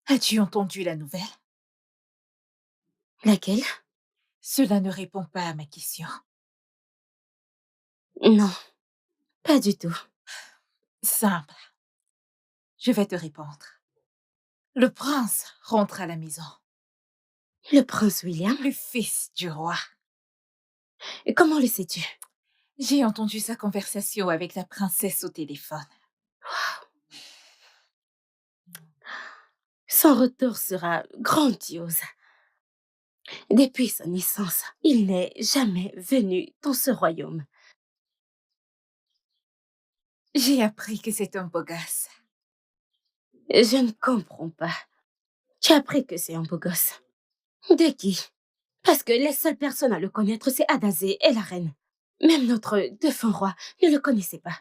As-tu entendu la nouvelle? Laquelle? Cela ne répond pas à ma question. Non, pas du tout. Simple. Je vais te répondre. Le prince rentre à la maison. Le prince William? Le fils du roi. Et comment le sais-tu? J'ai entendu sa conversation avec la princesse au téléphone. Son retour sera grandiose. Depuis sa naissance, il n'est jamais venu dans ce royaume. J'ai appris que c'est un beau gosse. Je ne comprends pas. Tu as appris que c'est un beau gosse. De qui? Parce que les seules personnes à le connaître, c'est Adazé et la reine. Même notre défunt roi ne le connaissait pas.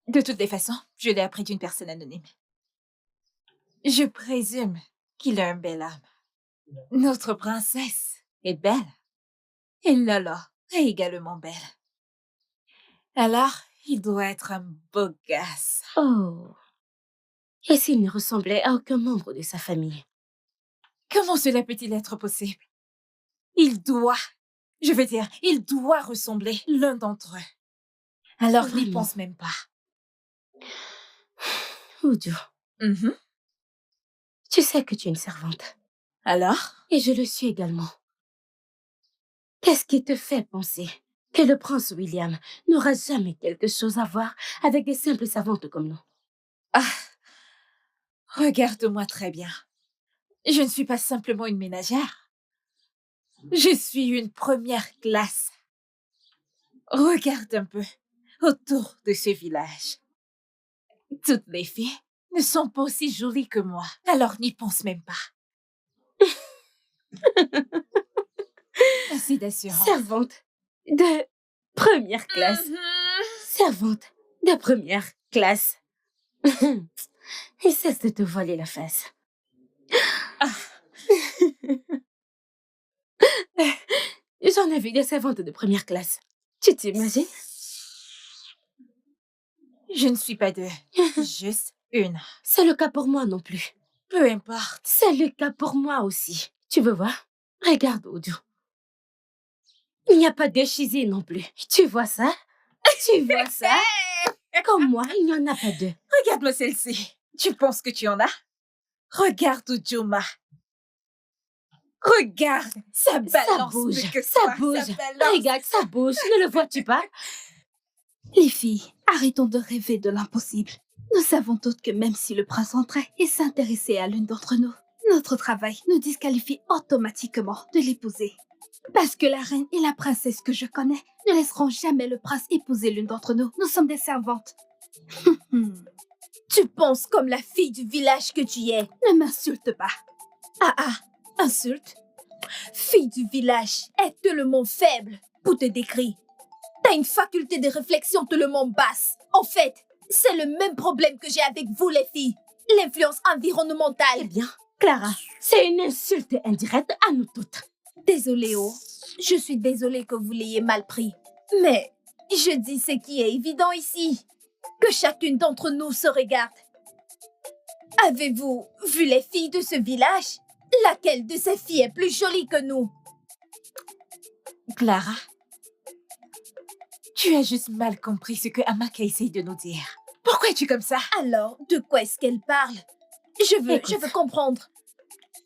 De toutes les façons, je l'ai appris d'une personne anonyme. Je présume qu'il a un bel âme. Notre princesse est belle. Et Lola est également belle. Alors, il doit être un beau gosse. Oh. Et s'il ne ressemblait à aucun membre de sa famille? Comment cela peut-il être possible? Il doit ressembler l'un d'entre eux. Alors, n'y Vraiment? pense même pas. Oudou, tu sais que tu es une servante. Alors? Et je le suis également. Qu'est-ce qui te fait penser que le prince William n'aura jamais quelque chose à voir avec des simples servantes comme nous? Ah, regarde-moi très bien. Je ne suis pas simplement une ménagère. Je suis une première classe. Regarde un peu autour de ce village. Toutes les filles ne sont pas aussi jolies que moi, alors n'y pense même pas. Assez d'assurance. Servante de première classe. Servante de première classe. Et cesse de te voiler la face. J'en ai vu des servantes de première classe. Tu t'imagines? Je ne suis pas deux, juste une. C'est le cas pour moi non plus. Peu importe. C'est le cas pour moi aussi. Tu veux voir? Regarde, Oudou. Il n'y a pas de chizé non plus. Tu vois ça? Tu vois ça? Comme moi, il n'y en a pas deux. Regarde-moi celle-ci. Tu penses que tu en as? Regarde Ujuma. Regarde, ça balance bouge, plus que ça toi, bouge. ça balance. Regarde, ça bouge. Ne le vois-tu pas? Les filles, arrêtons de rêver de l'impossible. Nous savons toutes que même si le prince entrait et s'intéressait à l'une d'entre nous, notre travail nous disqualifie automatiquement de l'épouser. Parce que la reine et la princesse que je connais ne laisseront jamais le prince épouser l'une d'entre nous. Nous sommes des servantes. Tu penses comme la fille du village que tu es. Ne m'insulte pas. Insulte. Fille du village est tellement faible pour te décrire. T'as une faculté de réflexion tellement basse. En fait, c'est le même problème que j'ai avec vous les filles. L'influence environnementale. Eh bien, Clara, c'est une insulte indirecte à nous toutes. Désolée, oh. Je suis désolée que vous l'ayez mal pris. Mais je dis ce qui est évident ici. Que chacune d'entre nous se regarde. Avez-vous vu les filles de ce village? Laquelle de ces filles est plus jolie que nous? Clara, tu as juste mal compris ce que Amaka essaye de nous dire. Pourquoi es-tu comme ça? Alors, de quoi est-ce qu'elle parle? Je veux comprendre.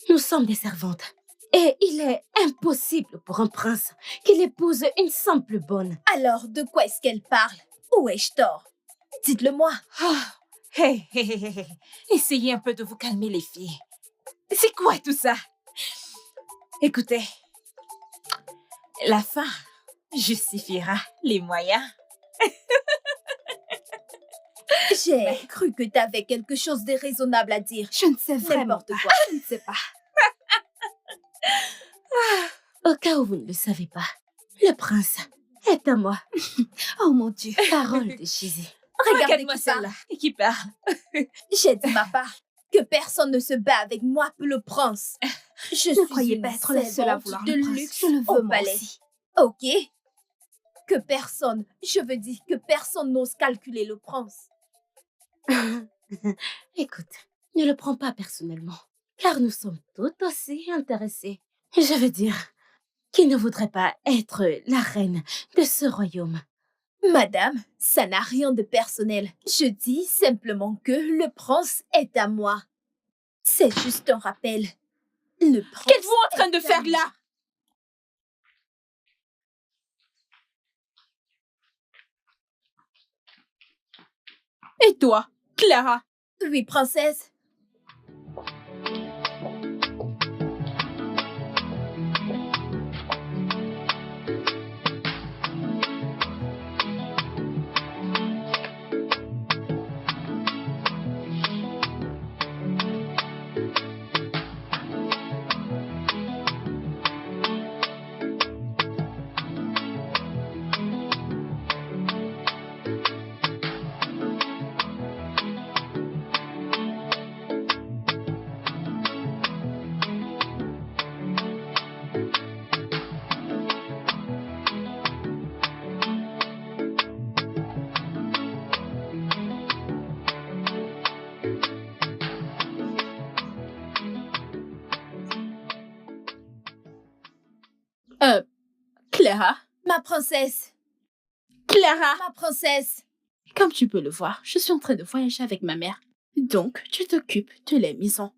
Nous sommes des servantes. Et il est impossible pour un prince qu'il épouse une simple bonne. Alors, de quoi est-ce qu'elle parle? Où ai-je tort? Dites-le-moi. Hey. Essayez un peu de vous calmer, les filles. C'est quoi tout ça? Écoutez, la fin justifiera les moyens. J'ai cru que t'avais quelque chose de raisonnable à dire. Je ne sais vraiment N'importe pas. quoi. Je ne sais pas. Au cas où vous ne le savez pas, le prince est à moi. Oh mon Dieu. Parole de Chizi. Regardez Regarde-moi qui parle. celle-là qui parle. J'ai dit ma part que personne ne se bat avec moi pour le prince. Je Ne suis croyez une pas être la seule à servante vouloir de le prince. luxe Je le au veux moi palais. aussi. Ok. Que personne, je veux dire que personne n'ose calculer le prince. Écoute, ne le prends pas personnellement, car nous sommes toutes aussi intéressées. Je veux dire, qui ne voudrait pas être la reine de ce royaume? Madame, ça n'a rien de personnel. Je dis simplement que le prince est à moi. C'est juste un rappel. Le prince Qu'êtes-vous en train de est à faire moi. là? Et toi, Clara? Oui, princesse. Clara, Ma princesse. Clara, Ma princesse. comme tu peux le voir, je suis en train de voyager avec ma mère. Donc, tu t'occupes de la maison.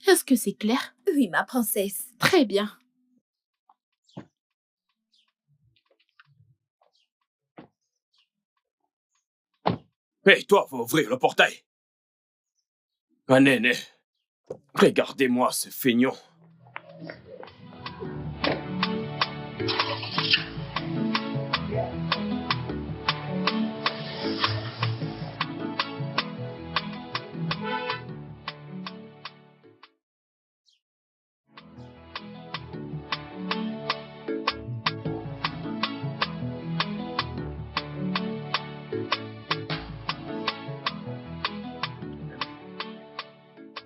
Est-ce que c'est clair? Oui, ma princesse. Très bien. Hé, toi, va ouvrir le portail. Ah, Néné, regardez-moi ce feignant.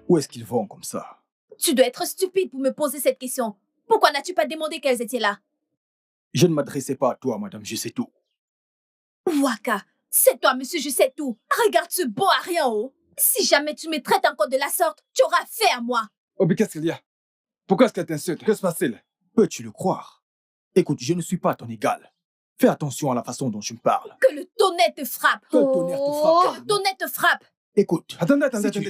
Où est-ce qu'ils vont comme ça? Tu dois être stupide pour me poser cette question. Pourquoi n'as-tu pas demandé qu'elles étaient là? Je ne m'adressais pas à toi, madame, je sais tout. Waka, c'est toi, monsieur, je sais tout. Regarde ce beau à rien, oh. Si jamais tu me traites encore de la sorte, tu auras affaire à moi. Oh, mais qu'est-ce qu'il y a? Pourquoi est-ce qu'elle t'insulte? Que se passe-t-il? Peux-tu le croire? Écoute, je ne suis pas ton égal. Fais attention à la façon dont tu me parles. Que le tonnerre te frappe. Que le tonnerre te frappe, Que le tonnerre te frappe. Écoute, Attendez.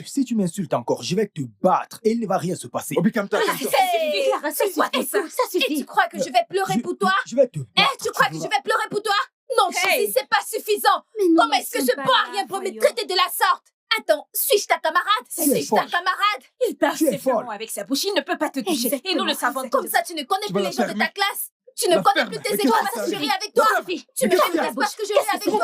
si tu m'insultes encore, je vais te battre et il ne va rien se passer. Obi, calme-toi. Hey, Clara, ça C'est quoi suffit. ça? Ça Et suffit. tu crois que je vais pleurer pour toi? Je vais te Eh, battre. tu crois que je verras. vais pleurer pour toi? Non, Hey. Chelsea, c'est pas suffisant. Mais nous Comment ne est-ce que sommes je pas peux là, rien pour me voyons. traiter de la sorte? Attends, suis-je ta camarade? Tu es Suis-je ta folle. camarade? Il parle Tu es simplement folle. avec sa bouche, il ne peut pas te toucher. Et nous le Exactement, savons Comme tous. ça, tu ne connais Tu plus vas les la gens de ta fermer. classe. Tu ne La connais ferme. plus tes Mais étoiles qu'est-ce parce que que je ça ris fait? avec toi. La Tu Mais me qu'est-ce fais qu'il y a? plus parce que je ris avec toi.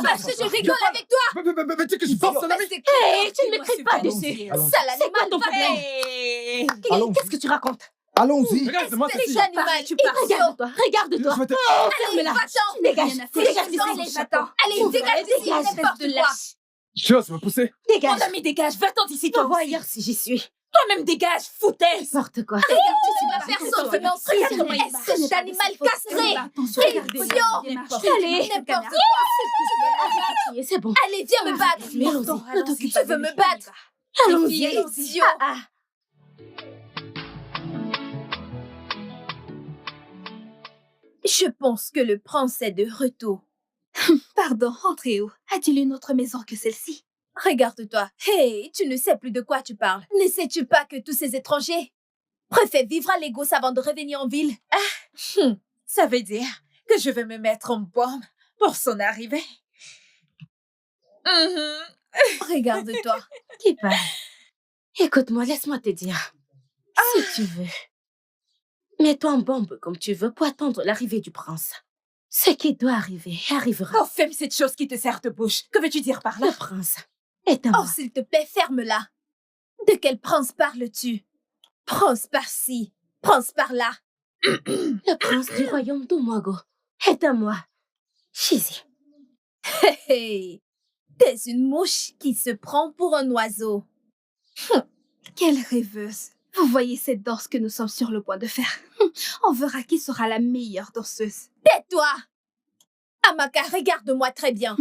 Parce que je rigole avec toi. Mais tu sais que je force ton ami. Hey, tu ne m'écris pas Allons-y, dessus. allons-y. Sale C'est quoi animal, ton problème? Hey. Allons-y. Qu'est-ce que tu racontes? Allons-y. Regarde-moi Espèce ceci. d'animal, tu pars. Regarde-toi, regarde-toi. Je vais te... Ferme-la. Va-t'en. Dégage, dégage d'ici. Allez, va-t'en. Allez, dégage d'ici, Dégage, n'importe espèce de quoi. lâche. Tu oses me pousser? Mon Dégage. ami, dégage, va-t'en d'ici, Va toi voir aussi. ailleurs si j'y suis. Toi-même, dégage, foutaise. N'importe quoi. Regarde, tu suis la personne qui m'ensuite. Regarde comment il marche. Espèce d'animal castré. Attention, Allez. N'importe quoi. C'est bon. Allez, viens me battre. Mais allons-y, ne t'occupe Tu veux me battre? Allons-y. Idiot. Ah, Je pense que le prince est de retour. Pardon, Andréo. A-t-il une autre maison que celle-ci? Regarde-toi. Hey, tu ne sais plus de quoi tu parles. Ne sais-tu pas que tous ces étrangers préfèrent vivre à Lagos avant de revenir en ville? Ça veut dire que je vais me mettre en bombe pour son arrivée. Regarde-toi. qui parle? Écoute-moi, laisse-moi te dire. Si tu veux, mets-toi en bombe comme tu veux pour attendre l'arrivée du prince. Ce qui doit arriver arrivera. Oh, ferme cette chose qui te sert de bouche. Que veux-tu dire par là? Le prince est à Oh, moi. s'il te plaît, ferme-la. De quel prince parles-tu? Prince par-ci, prince par-là. Le prince du royaume d'Omoago est à moi. Chizi. Hey, t'es une mouche qui se prend pour un oiseau. Quelle rêveuse. Vous voyez cette danse que nous sommes sur le point de faire. On verra qui sera la meilleure danseuse. Tais-toi! Amaka, regarde-moi très bien.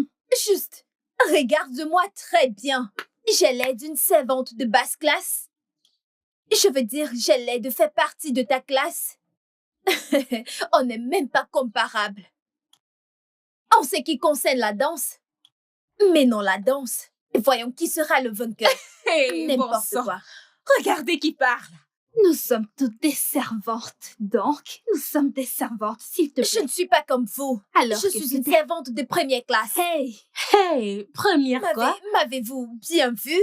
Juste, regarde-moi très bien. J'ai l'air d'une servante de basse classe. Je veux dire, j'ai l'air de faire partie de ta classe. On n'est même pas comparables. En ce qui concerne la danse, mais non la danse. Voyons qui sera le vainqueur. Hey, bon N'importe sang. quoi. Regardez qui parle. Nous sommes toutes des servantes, donc nous sommes des servantes, s'il te plaît. Je ne suis pas comme vous. Alors Je suis une servante de première classe. Hey, Hey, première quoi? m'avez-vous bien vu?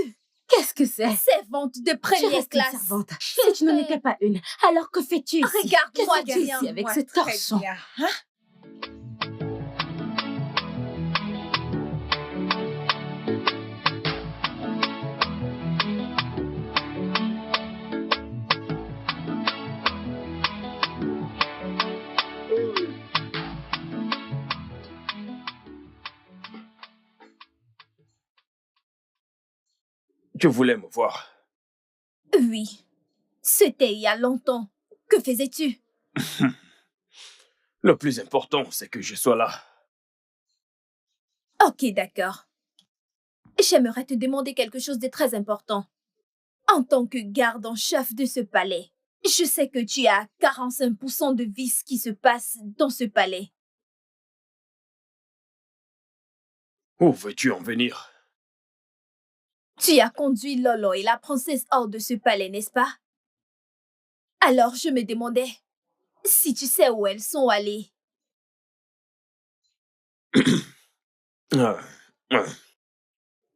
Qu'est-ce que c'est? Servante de Je première reste une classe. servante. Si tu n'en étais pas une, alors que fais-tu ici? Regarde-moi Qu'est-ce que tu bien. fais ici avec Moi, ce très torchon? bien, hein? Tu voulais me voir. Oui, c'était il y a longtemps. Que faisais-tu? Le plus important, c'est que je sois là. Ok, d'accord. J'aimerais te demander quelque chose de très important. En tant que garde en chef de ce palais, je sais que tu as 45% de vices qui se passent dans ce palais. Où veux-tu en venir? Tu as conduit Lolo et la princesse hors de ce palais, n'est-ce pas? Alors je me demandais si tu sais où elles sont allées. Euh, euh.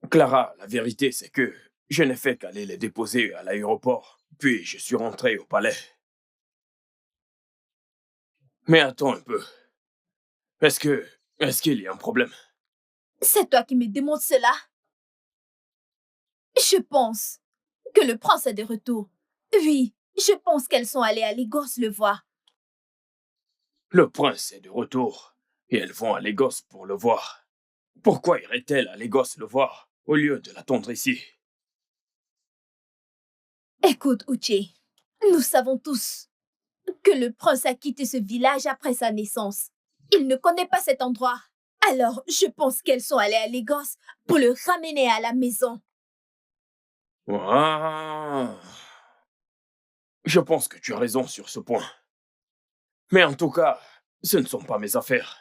Clara, la vérité, c'est que je n'ai fait qu'aller les déposer à l'aéroport, puis je suis rentré au palais. Mais attends un peu. Est-ce qu'il y a un problème? C'est toi qui me demandes cela? Je pense que le prince est de retour. Oui, je pense qu'elles sont allées à Lagos le voir. Le prince est de retour, et elles vont à Lagos pour le voir. Pourquoi irait-elle à Lagos le voir, au lieu de l'attendre ici? Écoute, Uche, nous savons tous que le prince a quitté ce village après sa naissance. Il ne connaît pas cet endroit. Alors, je pense qu'elles sont allées à Lagos pour le ramener à la maison. Ah. Je pense que tu as raison sur ce point. Mais en tout cas, ce ne sont pas mes affaires.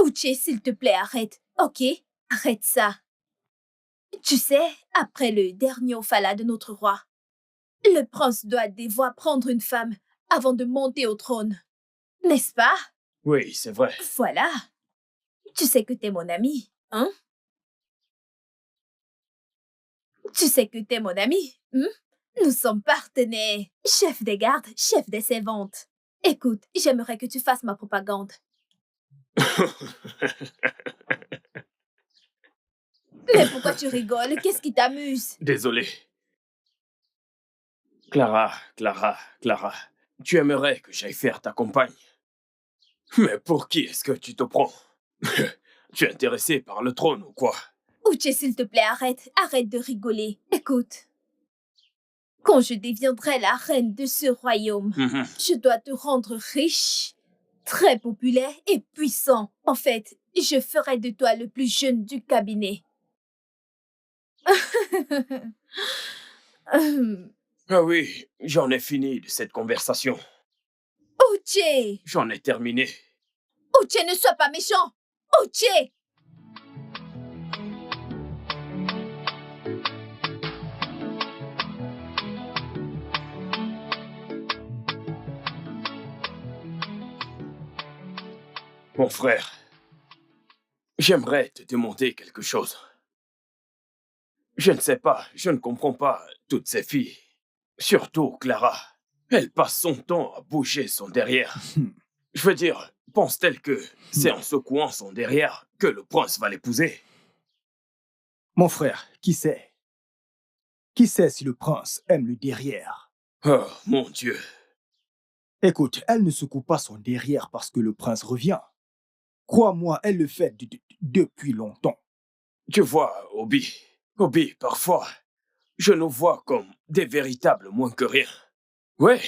Uche, s'il te plaît, arrête. Ok? Arrête ça. Tu sais, après le dernier Ophala de notre roi, le prince doit devoir prendre une femme avant de monter au trône. N'est-ce pas? Oui, c'est vrai. Voilà. Tu sais que t'es mon ami, hein? Tu sais que t'es mon ami, hein? Nous sommes partenaires, chef des gardes, chef des servantes. Écoute, j'aimerais que tu fasses ma propagande. Mais pourquoi tu rigoles? Qu'est-ce qui t'amuse? Désolé. Clara, tu aimerais que j'aille faire ta compagne. Mais pour qui est-ce que tu te prends? Tu es intéressé par le trône ou quoi? Uche, s'il te plaît, arrête de rigoler. Écoute, quand je deviendrai la reine de ce royaume, je dois te rendre riche, très populaire et puissant. En fait, je ferai de toi le plus jeune du cabinet. Ah oui, j'en ai fini de cette conversation. Uche! J'en ai terminé. Uche, ne sois pas méchant! Uche! Mon frère, j'aimerais te demander quelque chose. Je ne sais pas, je ne comprends pas toutes ces filles. Surtout Clara. Elle passe son temps à bouger son derrière. Je veux dire, pense-t-elle que c'est en secouant son derrière que le prince va l'épouser? Mon frère, qui sait? Qui sait si le prince aime le derrière? Oh, mon Dieu. Écoute, elle ne secoue pas son derrière parce que le prince revient. Crois-moi, elle le fait depuis longtemps. Tu vois, Obi, parfois, je nous vois comme des véritables moins que rien. Ouais,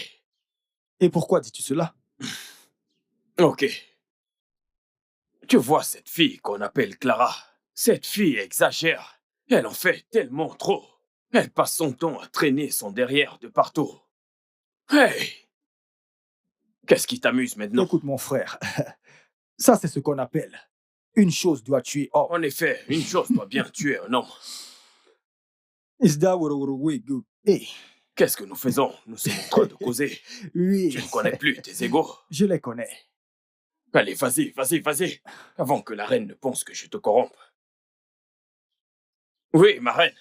Et pourquoi dis-tu cela? ok. Tu vois cette fille qu'on appelle Clara. Cette fille exagère. Elle en fait tellement trop. Elle passe son temps à traîner son derrière de partout. Hey! Qu'est-ce qui t'amuse maintenant? Écoute, mon frère, ça c'est ce qu'on appelle une chose doit tuer. Oh, En effet, une chose doit bien tuer un homme. Hey, Qu'est-ce que nous faisons? Nous sommes en train de causer. oui, Tu ne connais plus tes égaux. je les connais. Allez, vas-y. Avant que la reine ne pense que je te corrompe. Oui, ma reine.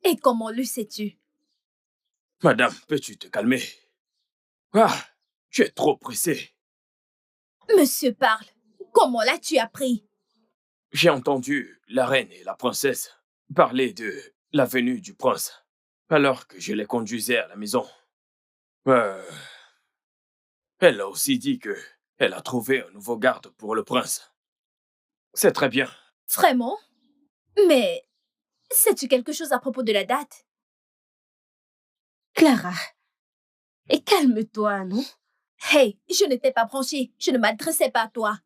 Et comment le sais-tu? Madame, peux-tu te calmer? Ah, tu es trop pressé. Monsieur parle. Comment l'as-tu appris? J'ai entendu la reine et la princesse parler de la venue du prince, alors que je les conduisais à la maison. Elle a aussi dit que elle a trouvé un nouveau garde pour le prince. C'est très bien. Vraiment? Mais sais-tu quelque chose à propos de la date? Clara, et calme-toi, non? Hey, je ne t'ai pas branché. Je ne m'adressais pas à toi.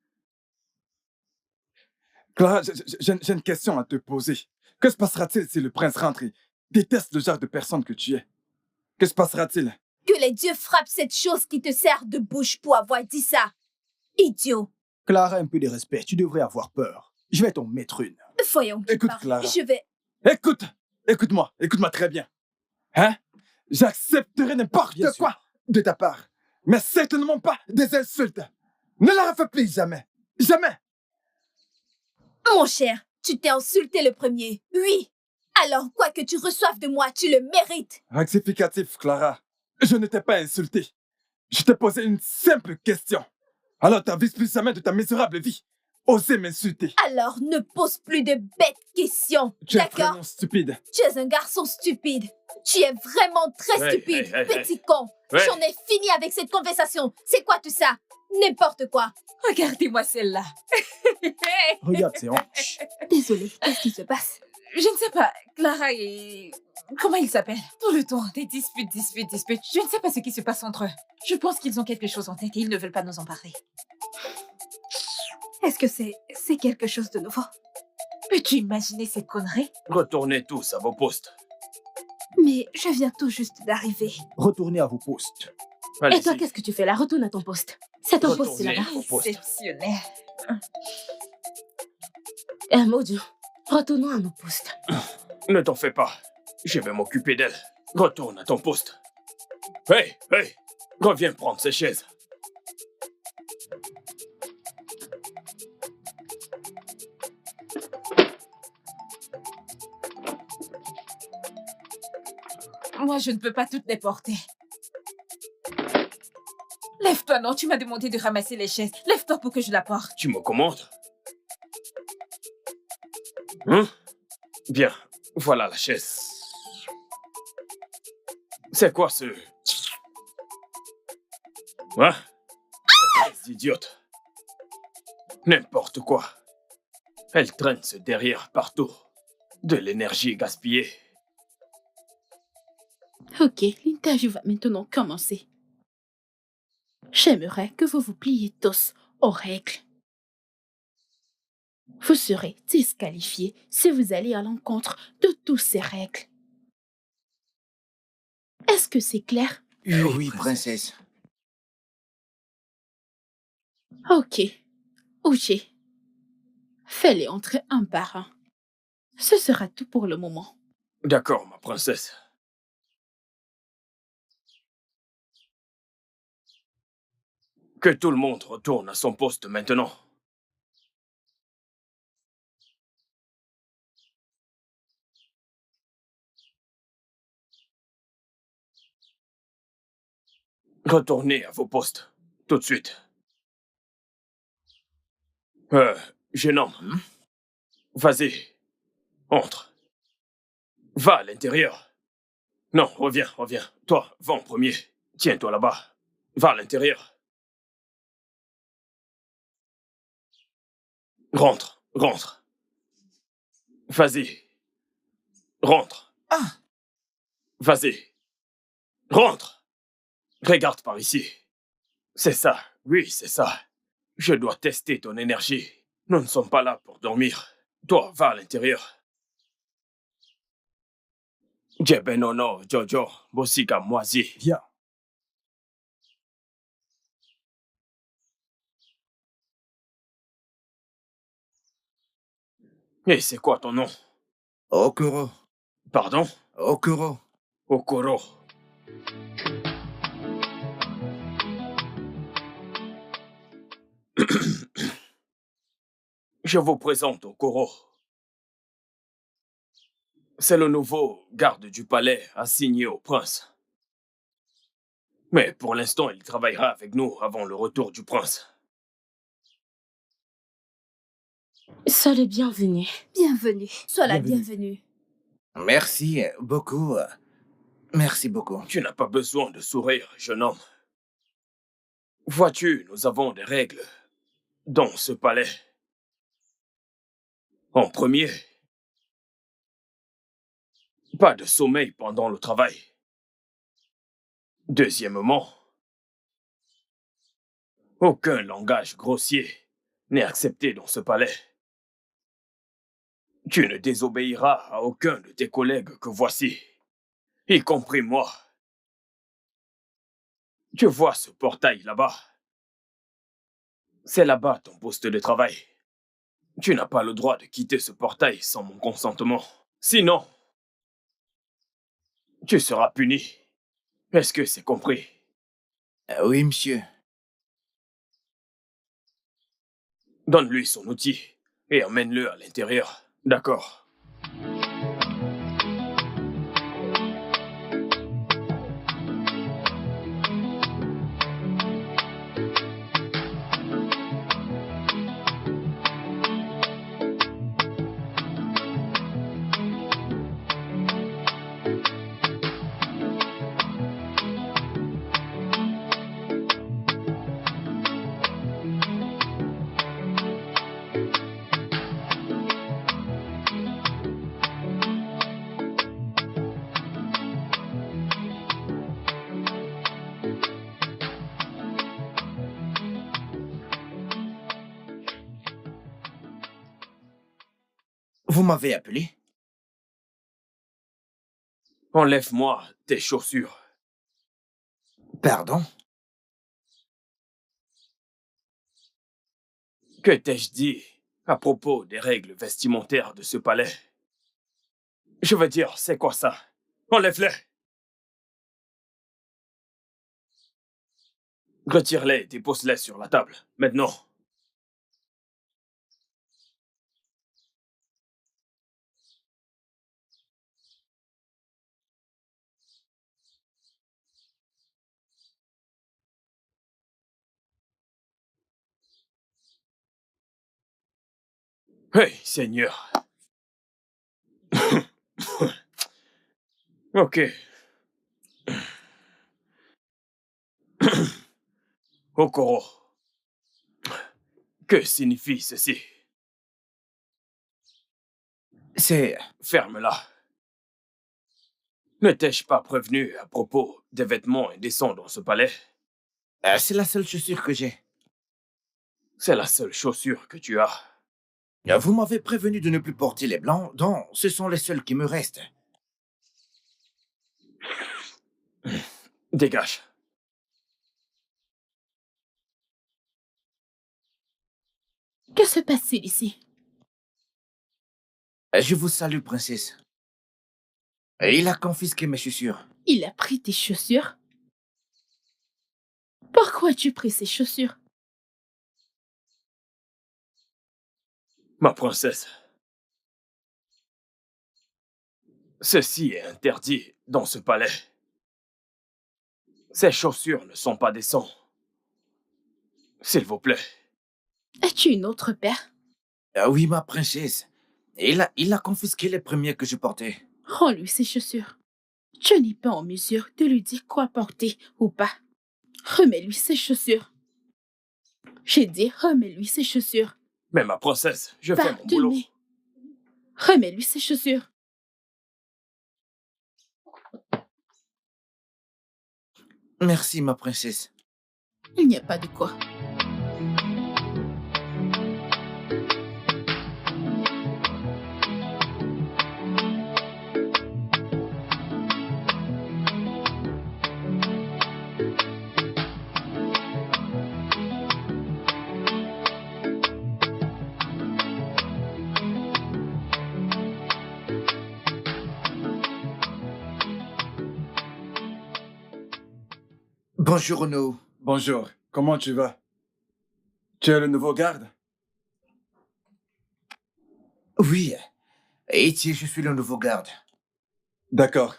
Clara, j'ai une question à te poser. Que se passera-t-il si le prince rentre et déteste le genre de personne que tu es? Que se passera-t-il? Que les dieux frappent cette chose qui te sert de bouche pour avoir dit ça. Idiot. Clara, un peu de respect. Tu devrais avoir peur. Je vais t'en mettre une. Voyons qui Écoute, parle. Clara. Je vais... Écoute-moi très bien. Hein? J'accepterai n'importe Bien sûr. quoi de ta part, mais certainement pas des insultes. Ne la refais plus jamais. Jamais. Mon cher, tu t'es insulté le premier. Oui. Alors, quoi que tu reçoives de moi, tu le mérites. Rectificatif, Clara. Je ne t'ai pas insulté. Je t'ai posé une simple question. Alors t'avises plus jamais de ta misérable vie. Osez m'insulter. Alors, ne pose plus de bêtes questions. Tu es D'accord? vraiment stupide. Tu es un garçon stupide. Tu es vraiment très Hey, stupide, hey, hey, petit con. Ouais. J'en ai fini avec cette conversation. C'est quoi tout ça? N'importe quoi. Regardez-moi celle-là. Regarde ses hanches. Désolée, qu'est-ce qui se passe? Je ne sais pas, Clara et... Comment ils s'appellent? Tout le temps, des disputes. Je ne sais pas ce qui se passe entre eux. Je pense qu'ils ont quelque chose en tête et ils ne veulent pas nous en parler. Est-ce que c'est quelque chose de nouveau? Peux-tu imaginer cette connerie? Retournez tous à vos postes. Mais je viens tout juste d'arriver. Retournez à vos postes. Et Allez-y. toi, qu'est-ce que tu fais là? Retourne à ton poste. C'est ton poste, c'est Retournez là-bas. à vos postes. Exceptionnel. Maudit. Retournons à nos postes. Ne t'en fais pas. Je vais m'occuper d'elle. Retourne à ton poste. Hey, reviens prendre ces chaises. Moi, je ne peux pas toutes les porter. Lève-toi, non, tu m'as demandé de ramasser les chaises. Lève-toi pour que je la porte. Tu me commandes? Hein? Bien, voilà la chaise. C'est quoi ce... Hein? Cette chaise idiote. N'importe quoi. Elle traîne ce derrière partout. De l'énergie gaspillée. Ok, l'interview va maintenant commencer. J'aimerais que vous vous pliez tous aux règles. Vous serez disqualifiés si vous allez à l'encontre de toutes ces règles. Est-ce que c'est clair? Oui, princesse. Ok. Uji, fais-les entrer un par un. Ce sera tout pour le moment. D'accord, ma princesse. Que tout le monde retourne à son poste maintenant. Retournez à vos postes, tout de suite. Jeune homme, vas-y, entre. Va à l'intérieur. Non, reviens. Toi, va en premier. Tiens-toi là-bas. Va à l'intérieur. Rentre. Vas-y. Rentre. Ah! Vas-y. Rentre. Regarde par ici. C'est ça. Oui, c'est ça. Je dois tester ton énergie. Nous ne sommes pas là pour dormir. Toi, va à l'intérieur. Jebenono, Jojo, Bosika, Moisi. Viens. Et c'est quoi ton nom? Okuro. Pardon? Okuro. Okoro. Je vous présente Okoro. C'est le nouveau garde du palais assigné au prince. Mais pour l'instant, il travaillera avec nous avant le retour du prince. Sois le bienvenu. Bienvenue. Sois la Bienvenue. bienvenue. Merci beaucoup. Merci beaucoup. Tu n'as pas besoin de sourire, jeune homme. Vois-tu, nous avons des règles dans ce palais. En premier, pas de sommeil pendant le travail. Deuxièmement, Aucun langage grossier n'est accepté dans ce palais. Tu ne désobéiras à aucun de tes collègues que voici, y compris moi. Tu vois ce portail là-bas? C'est là-bas ton poste de travail. Tu n'as pas le droit de quitter ce portail sans mon consentement. Sinon, tu seras puni. Est-ce que c'est compris? Oui, monsieur. Donne-lui son outil et emmène-le à l'intérieur. D'accord. Vous m'avez appelé? Enlève-moi tes chaussures. Pardon? Que t'ai-je dit à propos des règles vestimentaires de ce palais? Je veux dire, c'est quoi ça? Enlève-les! Retire-les et dépose-les sur la table, maintenant. Hey, Seigneur. Ok. Okoro, que signifie ceci? C'est... Ferme-la. Ne t'ai-je pas prévenu à propos des vêtements indécents dans ce palais? c'est la seule chaussure que j'ai. C'est la seule chaussure que tu as. Vous m'avez prévenu de ne plus porter les blancs, donc ce sont les seuls qui me restent. Dégage. Que se passe-t-il ici? Je vous salue, princesse. Il a confisqué mes chaussures. Il a pris tes chaussures? Pourquoi as-tu pris ces chaussures? Ma princesse. Ceci est interdit dans ce palais. Ces chaussures ne sont pas décentes. S'il vous plaît. As-tu une autre paire? Oui, ma princesse. Il a confisqué les premiers que je portais. Rends-lui ses chaussures. Tu n'es pas en mesure de lui dire quoi porter ou pas. Remets-lui ses chaussures. J'ai dit remets-lui ses chaussures. Mais ma princesse, je fais mon boulot. Pardonnez. Remets-lui ses chaussures. Merci, ma princesse. Il n'y a pas de quoi. Bonjour, Ono. Bonjour, comment tu vas? Tu es le nouveau garde? Oui. Ici, je suis le nouveau garde. D'accord.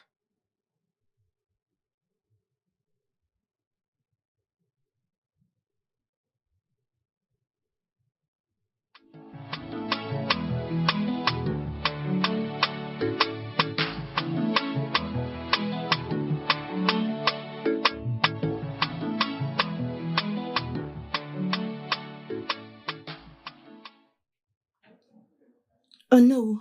Oh non.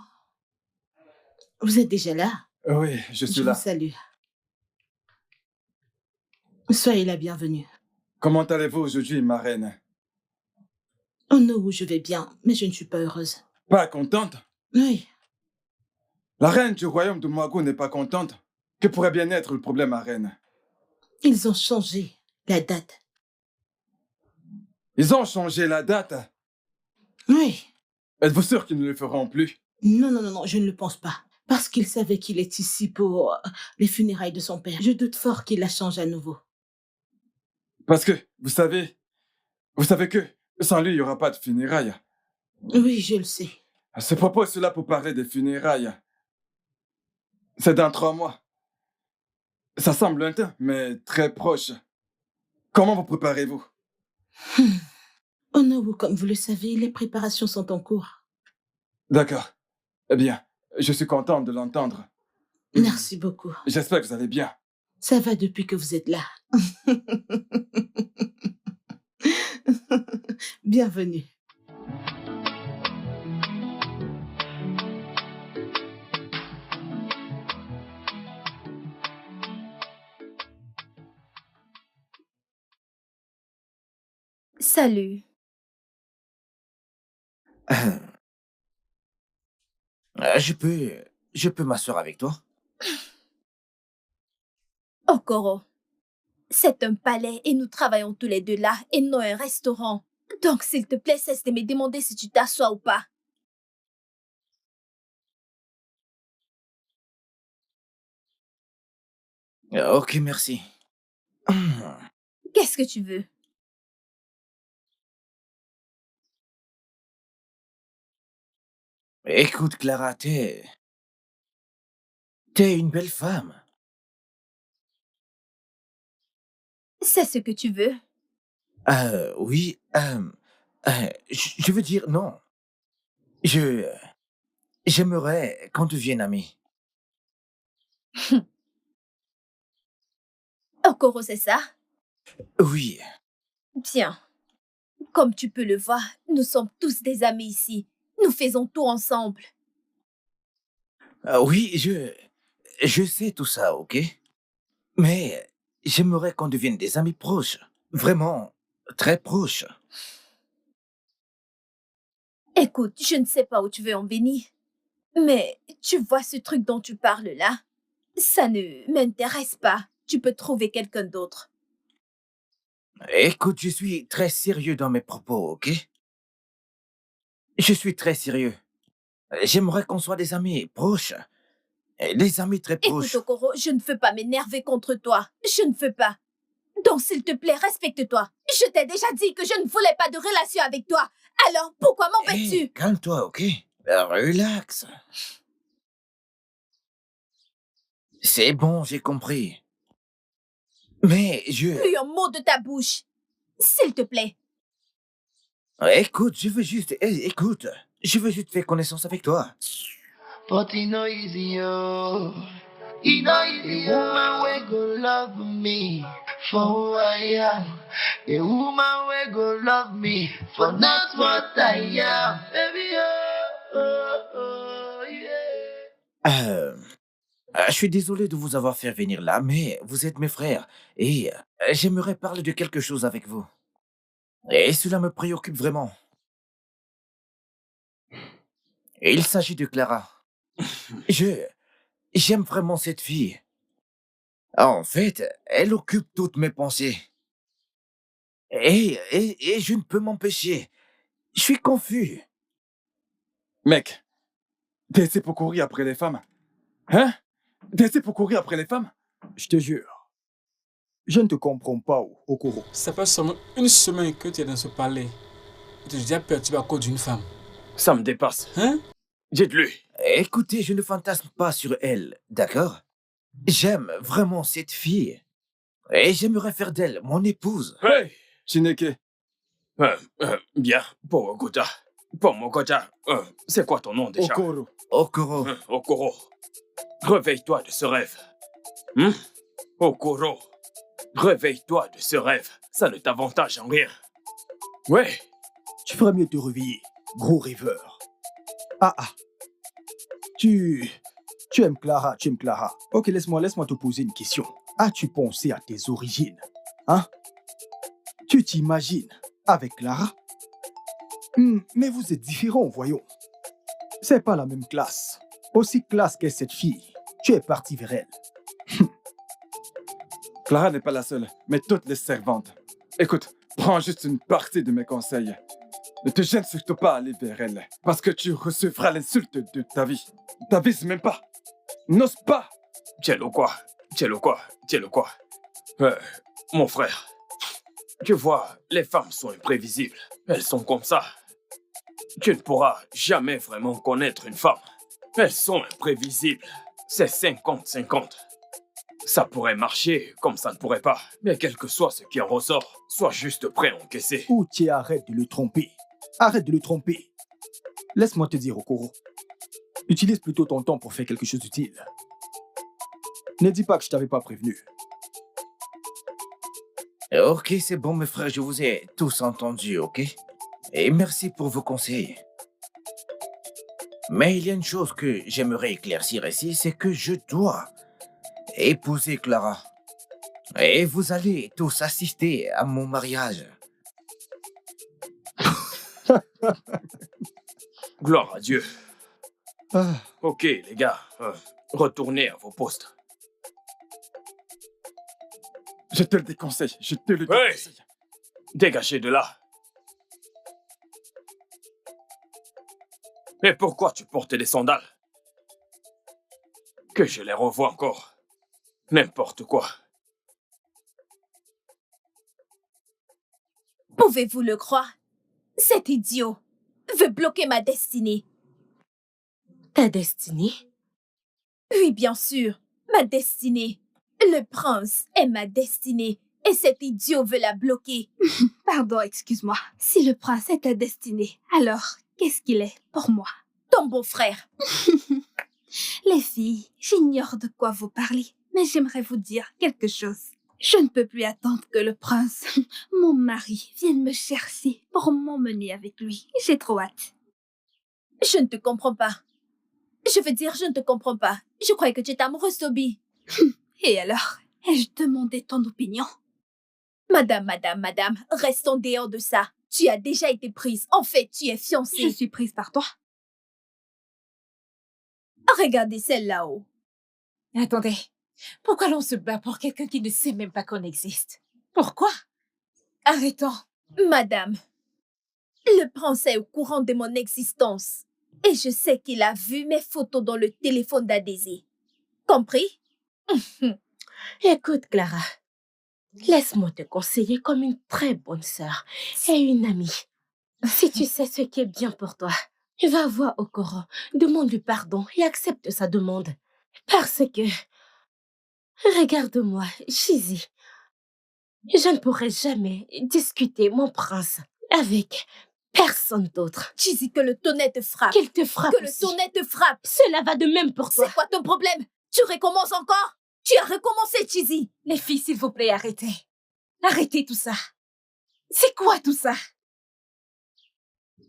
Vous êtes déjà là? Oui, je suis Je là. vous salue. Soyez la bienvenue. Comment allez-vous aujourd'hui, ma reine? Oh non, je vais bien, mais je ne suis pas heureuse. Pas contente? Oui, La reine du royaume de Moago n'est pas contente? Que pourrait bien être le problème, ma reine? ils ont changé la date. Ils ont changé la date. Oui. Êtes-vous sûr qu'ils ne le feront plus? Non, non, non, non, je ne le pense pas. Parce qu'il savait qu'il est ici pour les funérailles de son père. Je doute fort qu'il la change à nouveau. Parce que, vous savez que sans lui, il n'y aura pas de funérailles. Oui, je le sais. À ce propos, cela pour parler des funérailles. C'est dans 3 mois. Ça semble lointain, mais très proche. Comment vous préparez-vous? Oh non, comme vous le savez, les préparations sont en cours. D'accord. Eh bien, je suis content de l'entendre. Merci beaucoup. J'espère que vous allez bien. Ça va depuis que vous êtes là. Bienvenue. Salut. Je peux m'asseoir avec toi? Okoro, c'est un palais et nous travaillons tous les deux là et non un restaurant. Donc, s'il te plaît, cesse de me demander si tu t'assois ou pas. Ok, merci. Qu'est-ce que tu veux? Écoute, Clara, t'es une belle femme. C'est ce que tu veux? Oui, je veux dire non. J'aimerais qu'on devienne amis. Okoro, c'est ça? Oui, Bien. Comme tu peux le voir, nous sommes tous des amis ici. Nous faisons tout ensemble. oui, je sais tout ça, ok? Mais j'aimerais qu'on devienne des amis proches. Vraiment, très proches. Écoute, je ne sais pas où tu veux en venir, mais tu vois ce truc dont tu parles là? Ça ne m'intéresse pas. Tu peux trouver quelqu'un d'autre. Écoute, je suis très sérieux dans mes propos, ok? Je suis très sérieux. J'aimerais qu'on soit des amis proches. Des amis très Écoute, proches. Okoro, je ne veux pas m'énerver contre toi. Je ne veux pas. Donc, s'il te plaît, respecte-toi. Je t'ai déjà dit que je ne voulais pas de relation avec toi. Alors, pourquoi m'embêtes-tu? Hey, calme-toi, ok? Relax. C'est bon, j'ai compris. Mais Plus un mot de ta bouche. S'il te plaît. Écoute, écoute. Je veux juste faire connaissance avec toi. But it no easy, oh. It no easy, a woman we go love me for who I am. A woman we go love me for not what I am. Baby, oh, oh, oh, yeah. Je suis désolé de vous avoir fait venir là, mais vous êtes mes frères et j'aimerais parler de quelque chose avec vous. Et cela me préoccupe vraiment. Et il s'agit de Clara. J'aime vraiment cette fille. En fait, elle occupe toutes mes pensées. Et je ne peux m'empêcher. Je suis confus. Mec, t'es ici pour courir après les femmes? Hein? T'es ici pour courir après les femmes? Je te jure, je ne te comprends pas, Okoro. Ça fait seulement une semaine que tu es dans ce palais. Et tu es déjà perturbé à cause d'une femme. Ça me dépasse. Hein? Dites-lui. Écoutez, je ne fantasme pas sur elle, d'accord? J'aime vraiment cette fille. Et j'aimerais faire d'elle mon épouse. Hey! Chineke, Bien, pour Okota. Pour Mokota, c'est quoi ton nom déjà? Okoro, Okoro. Okoro. Réveille-toi de ce rêve. Okoro. Réveille-toi de ce rêve. Ça ne t'avantage en rien. Ouais. tu ferais mieux de te réveiller, gros rêveur. Ah ah, tu aimes Clara, tu aimes Clara. Ok, laisse-moi te poser une question. As-tu pensé à tes origines? Hein? Tu t'imagines avec Clara? Mais vous êtes différents, voyons. C'est pas la même classe. Aussi classe qu'est cette fille. Tu es parti vers elle. Clara n'est pas la seule, mais toutes les servantes. Écoute, prends juste une partie de mes conseils. Ne te gêne surtout pas à aller vers elle, parce que tu recevras l'insulte de ta vie. T'avises même pas. N'ose pas. Tiens-le quoi? Mon frère, tu vois, les femmes sont imprévisibles. Elles sont comme ça. Tu ne pourras jamais vraiment connaître une femme. Elles sont imprévisibles. C'est 50-50. Ça pourrait marcher comme ça ne pourrait pas. Mais quel que soit ce qui en ressort, sois juste prêt à encaisser. Outi, arrête de le tromper. Arrête de le tromper. Laisse-moi te dire, Okoro. Utilise plutôt ton temps pour faire quelque chose d'utile. Ne dis pas que je t'avais pas prévenu. Ok, c'est bon, mes frères, je vous ai tous entendus, ok? Et merci pour vos conseils. Mais il y a une chose que j'aimerais éclaircir ici, c'est que je dois épouser Clara. Et vous allez tous assister à mon mariage. Gloire à Dieu. Ah, Ok, les gars, retournez à vos postes. Je te le déconseille, je te le Hey! déconseille. Dégagez de là. Et pourquoi tu portes des sandales? Que je les revois encore. N'importe quoi. Pouvez-vous le croire? Cet idiot veut bloquer ma destinée. Ta destinée? Oui, bien sûr, ma destinée. Le prince est ma destinée et cet idiot veut la bloquer. Pardon, excuse-moi. Si le prince est ta destinée, alors qu'est-ce qu'il est pour moi? Ton beau-frère. Les filles, j'ignore de quoi vous parlez, mais j'aimerais vous dire quelque chose. Je ne peux plus attendre que le prince, mon mari, vienne me chercher pour m'emmener avec lui. J'ai trop hâte. Je ne te comprends pas. Je veux dire, je ne te comprends pas. Je croyais que tu étais amoureuse, Toby. Et alors, ai-je demandé ton opinion? Madame, restons dehors de ça. Tu as déjà été prise. En fait, tu es fiancée. Je suis prise par toi. Regardez celle là-haut. Attendez, pourquoi l'on se bat pour quelqu'un qui ne sait même pas qu'on existe? Pourquoi? Arrêtons. Madame, le prince est au courant de mon existence. Et je sais qu'il a vu mes photos dans le téléphone d'Adésé. Compris? Écoute, Clara, laisse-moi te conseiller comme une très bonne sœur et une amie. Si tu sais ce qui est bien pour toi, va voir Okoro, demande-lui pardon et accepte sa demande. Parce que, regarde-moi, Chizi, je ne pourrai jamais discuter mon prince avec personne d'autre. Chizi, que le tonnet te frappe. Qu'il te frappe Que le aussi. tonnet te frappe. Cela va de même pour toi. C'est quoi ton problème? Tu recommences encore? Tu as recommencé, Chizi. Les filles, s'il vous plaît, arrêtez. Arrêtez tout ça. C'est quoi tout ça?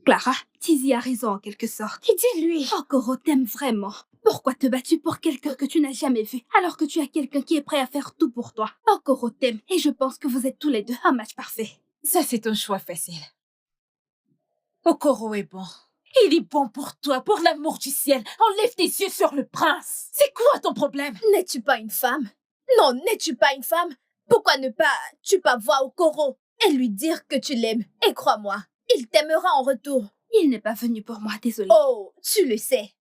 Clara, Tizi a raison en quelque sorte. Et dis-lui. Okoro t'aime vraiment. Pourquoi te bats-tu pour quelqu'un que tu n'as jamais vu alors que tu as quelqu'un qui est prêt à faire tout pour toi? Okoro t'aime et je pense que vous êtes tous les deux un match parfait. Ça, c'est un choix facile. Okoro est bon. Il est bon pour toi, pour l'amour du ciel. Enlève tes yeux sur le prince. C'est quoi ton problème? N'es-tu pas une femme? Non, n'es-tu pas une femme? Pourquoi ne tu pas voir Okoro et lui dire que tu l'aimes? Et crois-moi, il t'aimera en retour. Il n'est pas venu pour moi, désolée. Oh, tu le sais.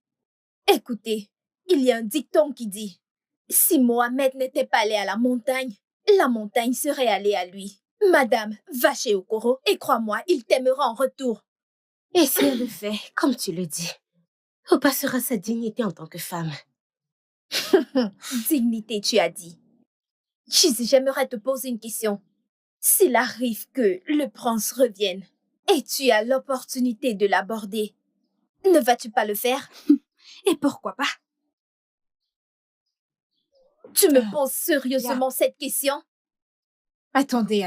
Écoutez, il y a un dicton qui dit « Si Mohamed n'était pas allé à la montagne serait allée à lui. » Madame, va chez Okoro et crois-moi, il t'aimera en retour. Et si elle le fait, comme tu le dis, où passera sa dignité en tant que femme? Dignité, tu as dit. Chizi, j'aimerais te poser une question. S'il arrive que le prince revienne et tu as l'opportunité de l'aborder, ne vas-tu pas le faire? Et pourquoi pas? Tu me poses sérieusement cette question? Attendez.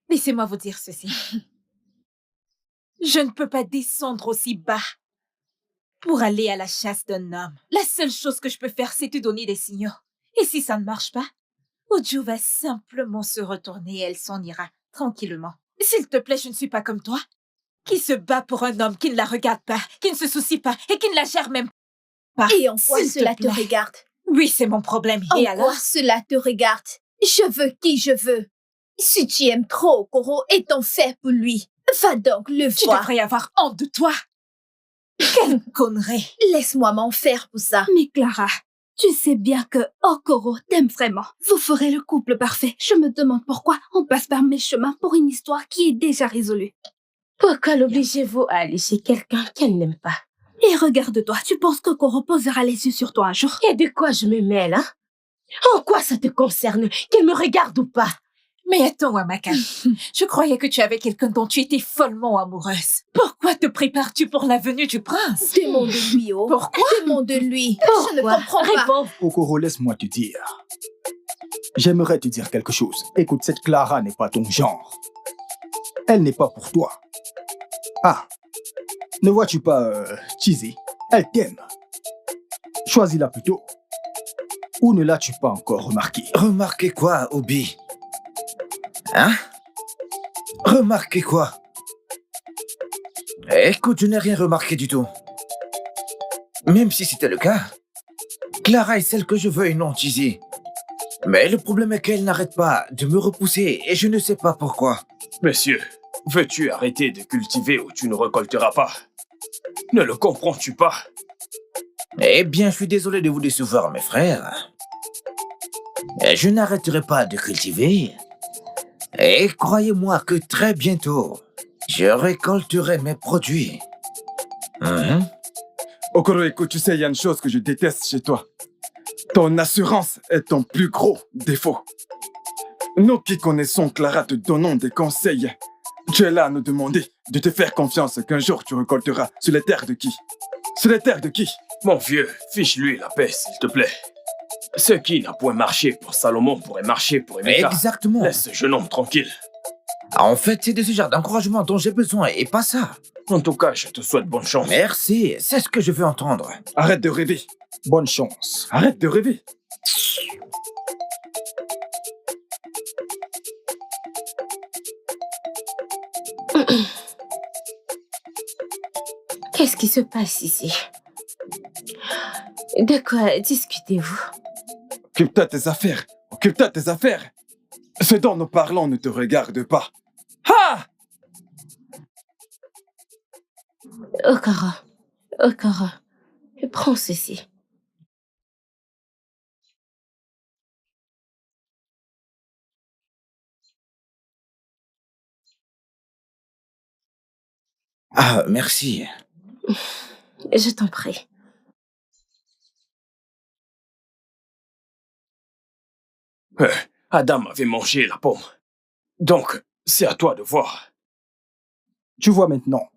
Laissez-moi vous dire ceci. Je ne peux pas descendre aussi bas pour aller à la chasse d'un homme. La seule chose que je peux faire, c'est te donner des signaux. Et si ça ne marche pas, Oju va simplement se retourner et elle s'en ira tranquillement. S'il te plaît, je ne suis pas comme toi, qui se bat pour un homme qui ne la regarde pas, qui ne se soucie pas et qui ne la gère même pas. Et en quoi S'il cela te plaît. regarde? Oui, c'est mon problème. En Et quoi alors? cela te regarde? Je veux qui je veux. Si tu aimes trop Okoro et t'en fais pour lui, va donc le Tu voir. devrais avoir honte de toi. Quelle connerie. Laisse-moi m'en faire pour ça. Mais Clara, tu sais bien que Okoro t'aime vraiment. Vous ferez le couple parfait. Je me demande pourquoi on passe par mes chemins pour une histoire qui est déjà résolue. Pourquoi l'obligez-vous à aller chez quelqu'un qu'elle n'aime pas? Et regarde-toi, tu penses qu'Okoro posera les yeux sur toi un jour? Et de quoi je me mêle, hein? En quoi ça te concerne, qu'elle me regarde ou pas? Mais attends, Wamaka. Je croyais que tu avais quelqu'un dont tu étais follement amoureuse. Pourquoi te prépares-tu pour la venue du prince? Demande-lui, oh. Pourquoi? Demande-lui. Je ne comprends pas. Réponds. Okoro, laisse-moi te dire. J'aimerais te dire quelque chose. Écoute, cette Clara n'est pas ton genre. Elle n'est pas pour toi. Ah, ne vois-tu pas, Cheesy? Elle t'aime. Choisis-la plutôt. Ou ne l'as-tu pas encore remarqué? Remarquez quoi, Obi? Hein? Remarquez quoi? Écoute, je n'ai rien remarqué du tout. Même si c'était le cas, Clara est celle que je veux et non Cheesy. Mais le problème est qu'elle n'arrête pas de me repousser et je ne sais pas pourquoi. Monsieur, veux-tu arrêter de cultiver où tu ne récolteras pas? Ne le comprends-tu pas? Eh bien, je suis désolé de vous décevoir, mes frères. Je n'arrêterai pas de cultiver. Et croyez-moi que très bientôt, je récolterai mes produits. Okoro, écoute, tu sais, il y a une chose que je déteste chez toi. Ton assurance est ton plus gros défaut. Nous qui connaissons Clara te donnons des conseils. Tu es là à nous demander de te faire confiance qu'un jour tu récolteras sur les terres de qui? Sur les terres de qui? Mon vieux, fiche-lui la paix, s'il te plaît. Ce qui n'a point marché pour Salomon pourrait marcher pour Emeka. Exactement. Laisse ce jeune homme tranquille. En fait, c'est de ce genre d'encouragement dont j'ai besoin et pas ça. En tout cas, je te souhaite bonne chance. Merci, c'est ce que je veux entendre. Arrête de rêver. Bonne chance. Arrête de rêver. Qu'est-ce qui se passe ici? De quoi discutez-vous? Occupe-toi de tes affaires. Occupe-toi de tes affaires. Ce dont nous parlons ne te regarde pas. Ah! Okoro, prends ceci. Ah, merci. Je t'en prie. Adam avait mangé la pomme. Donc, c'est à toi de voir. Tu vois maintenant.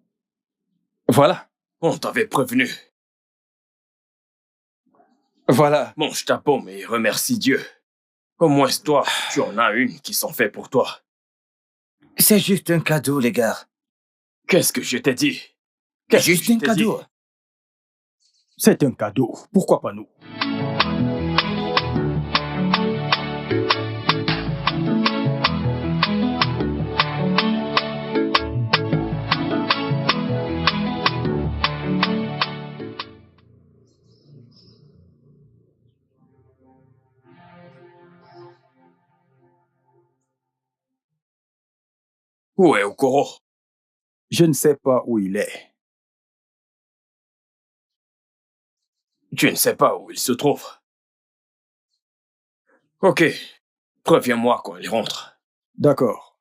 Voilà. On t'avait prévenu. Voilà. Mange ta pomme et remercie Dieu. Au moins toi, tu en as une qui s'en fait pour toi. C'est juste un cadeau, les gars. Qu'est-ce que je t'ai dit? Qu'est-ce que Juste je un t'ai cadeau. dit? C'est un cadeau. Pourquoi pas nous? Où est Okoro? Je ne sais pas où il est. Tu ne sais pas où il se trouve. Ok, préviens-moi quand il rentre. D'accord.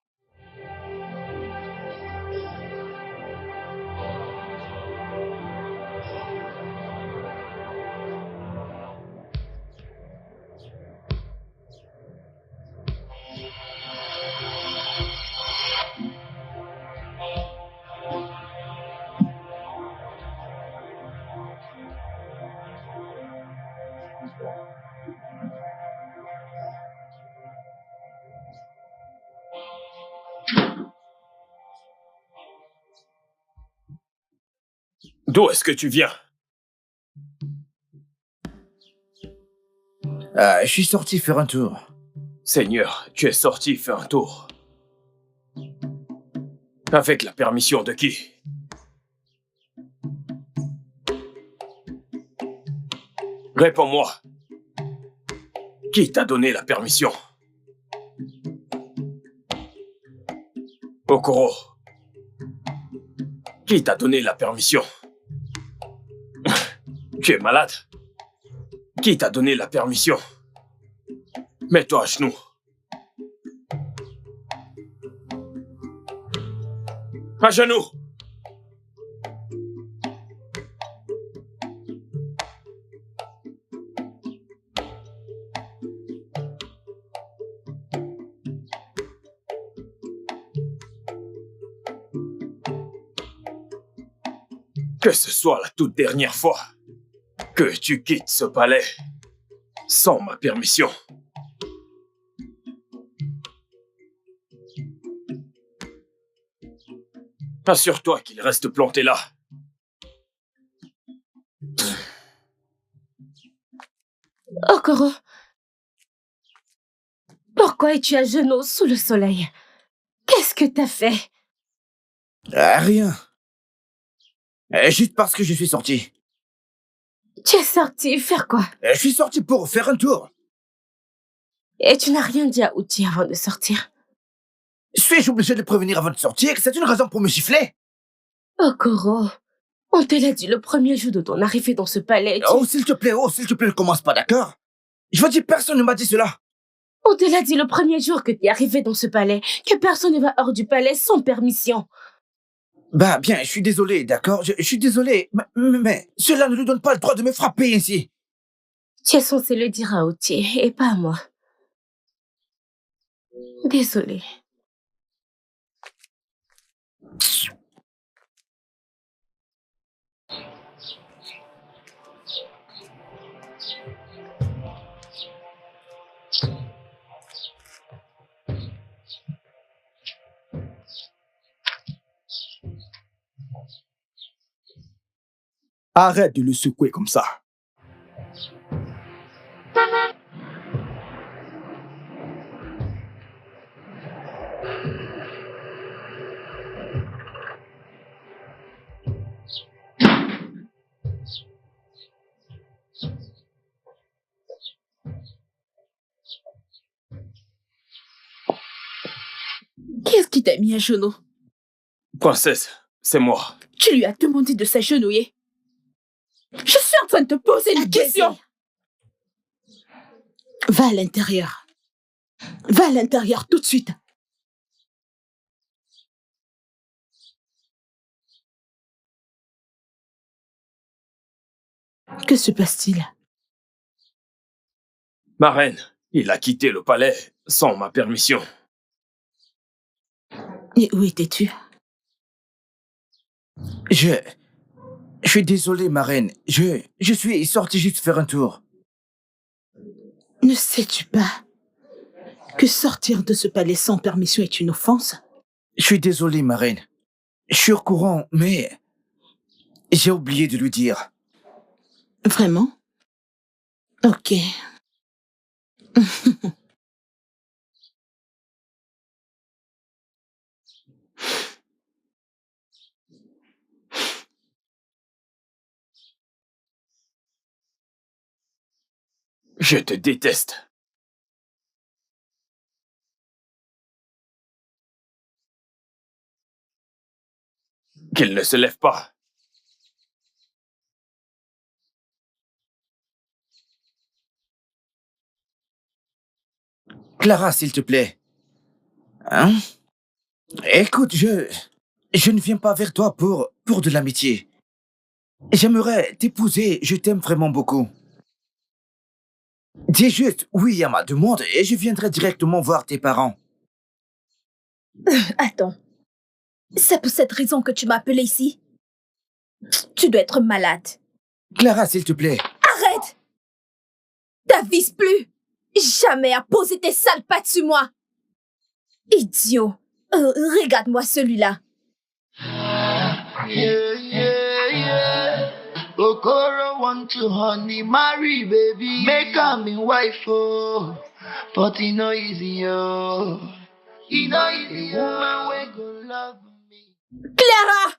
D'où est-ce que tu viens? Je suis sorti faire un tour. Seigneur, tu es sorti faire un tour. Avec la permission de qui? Réponds-moi. Qui t'a donné la permission? Okoro. Qui t'a donné la permission? Tu es malade? Qui t'a donné la permission? Mets-toi à genoux. À genoux! Que ce soit la toute dernière fois que tu quittes ce palais sans ma permission. Assure-toi qu'il reste planté là. Okoro, pourquoi es-tu à genoux sous le soleil? Qu'est-ce que t'as fait? Rien. Juste parce que je suis sorti. Tu es sorti faire quoi? Je suis sorti pour faire un tour. Et tu n'as rien dit à Uchi avant de sortir? Suis-je obligé de le prévenir avant de sortir? C'est une raison pour me gifler? Okoro, on te l'a dit le premier jour de ton arrivée dans ce palais. Oh, s'il te plaît, ne commence pas, d'accord? Je veux dire, personne ne m'a dit cela. On te l'a dit le premier jour que tu es arrivé dans ce palais, que personne ne va hors du palais sans permission. Bah bien, je suis désolé, d'accord? Je suis désolé, mais cela ne lui donne pas le droit de me frapper ainsi. Tu es censé le dire à Uchi et pas à moi. Désolée. Arrête de le secouer comme ça. Qu'est-ce qui t'a mis à genoux? Princesse, c'est moi. Tu lui as demandé de s'agenouiller. Je suis en train de te poser une question. Va à l'intérieur. Va à l'intérieur tout de suite. Que se passe-t-il? Ma reine, il a quitté le palais sans ma permission. Et où étais-tu? Je suis désolé, ma reine. Je suis sorti juste faire un tour. Ne sais-tu pas que sortir de ce palais sans permission est une offense? Je suis désolé, ma reine. Je suis au courant, mais j'ai oublié de lui dire. Vraiment? Ok. Je te déteste. Qu'il ne se lève pas. Clara, s'il te plaît. Hein? Écoute, je ne viens pas vers toi pour de l'amitié. J'aimerais t'épouser, je t'aime vraiment beaucoup. Dis juste oui à ma demande et je viendrai directement voir tes parents. Attends. C'est pour cette raison que tu m'as appelé ici? Tu dois être malade. Clara, s'il te plaît. Arrête! T'avises plus! Jamais à poser tes sales pattes sur moi! Idiot! Regarde-moi celui-là. Okoro want to honey marry baby, make am in wife oh, but e no easy oh, e no easy woman wey go love me. Clara!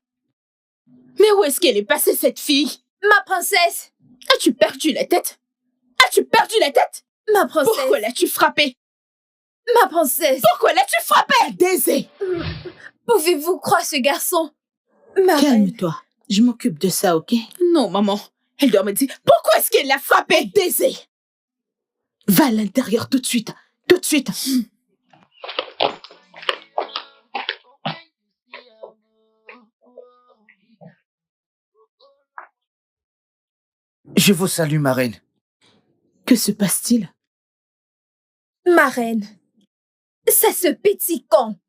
Mais où est-ce qu'elle est passée, cette fille? Ma princesse! As-tu perdu la tête? As-tu perdu la tête? Ma princesse! Pourquoi l'as-tu frappée? Ma princesse! Pourquoi l'as-tu frappée? Daisy! Pouvez-vous croire ce garçon? Ma reine. Calme-toi. Je m'occupe de ça, ok? Non, maman. Elle doit me dire pourquoi est-ce qu'elle l'a frappée, Daisy? Va à l'intérieur tout de suite. Tout de suite. Je vous salue, ma reine. Que se passe-t-il? Ma reine. C'est ce petit con.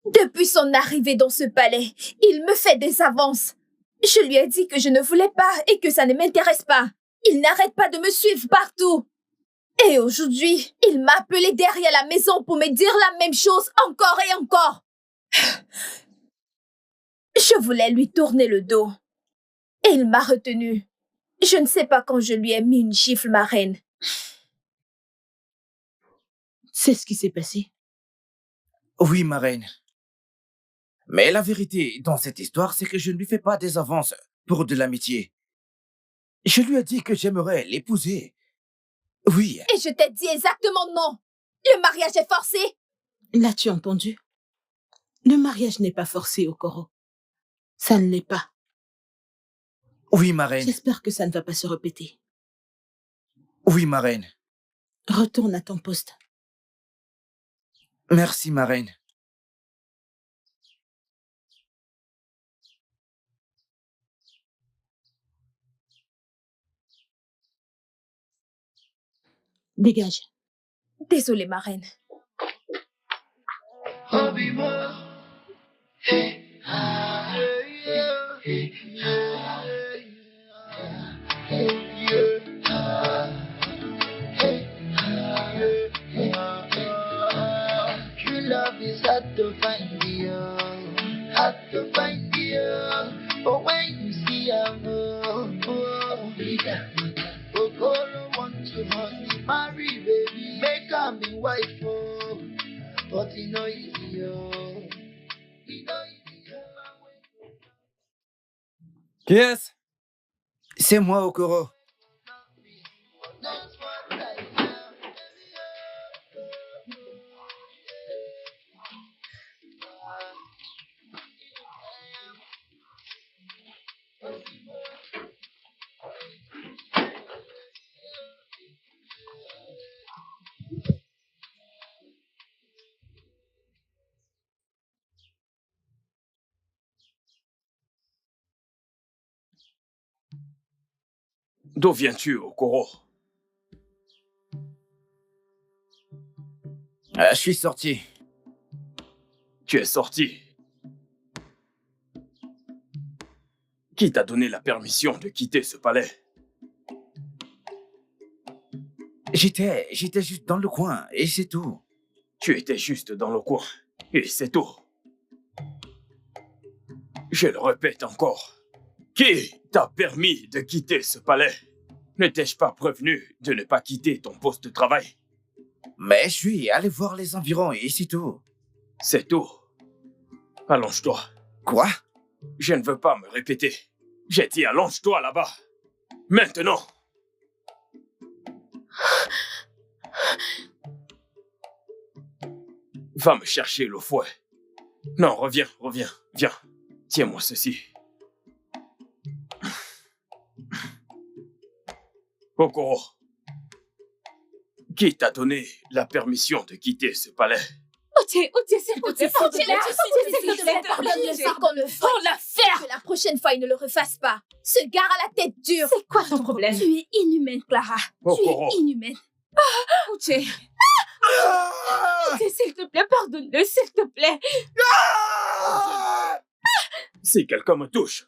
Depuis son arrivée dans ce palais, il me fait des avances. Je lui ai dit que je ne voulais pas et que ça ne m'intéresse pas. Il n'arrête pas de me suivre partout. Et aujourd'hui, il m'a appelé derrière la maison pour me dire la même chose encore et encore. Je voulais lui tourner le dos. Et il m'a retenu. Je ne sais pas quand je lui ai mis une gifle, ma reine. C'est ce qui s'est passé. Oui, ma reine. Mais la vérité dans cette histoire, c'est que je ne lui fais pas des avances pour de l'amitié. Je lui ai dit que j'aimerais l'épouser. Oui. Et je t'ai dit exactement non. Le mariage est forcé. L'as-tu entendu? Le mariage n'est pas forcé, Okoro. Ça ne l'est pas. Oui, ma reine. J'espère que ça ne va pas se répéter. Oui, ma reine. Retourne à ton poste. Merci, ma reine. Dégage. Désolée, ma reine. Love is hard to find you, hard to find you. But when you see a move, Okoro want to honey, marry baby, make her me wife, oh. But it no easy, oh. It no easy, oh. Qui est-ce? C'est moi, Okoro. D'où viens-tu, Okoro? Je suis sorti. Tu es sorti. Qui t'a donné la permission de quitter ce palais? J'étais juste dans le coin, et c'est tout. Tu étais juste dans le coin, et c'est tout. Je le répète encore. Qui t'a permis de quitter ce palais? Ne t'ai-je pas prévenu de ne pas quitter ton poste de travail? Mais je suis allé voir les environs, et c'est tout. C'est tout. Allonge-toi. Quoi? Je ne veux pas me répéter. J'ai dit allonge-toi là-bas. Maintenant. Va me chercher le fouet. Non, reviens, viens. Tiens-moi ceci. Okoro, qui t'a donné la permission de quitter ce palais? Otié, s'il te plaît, Pardonne-le, c'est qu'on le fasse. Pour la faire. Que la prochaine fois, il ne le refasse pas. Ce gars a la tête dure. C'est quoi ton problème? Tu es inhumaine, Clara. Okoro. Tu es inhumaine. Otié, s'il te plaît, pardonne-le, s'il te plaît. Si quelqu'un me touche,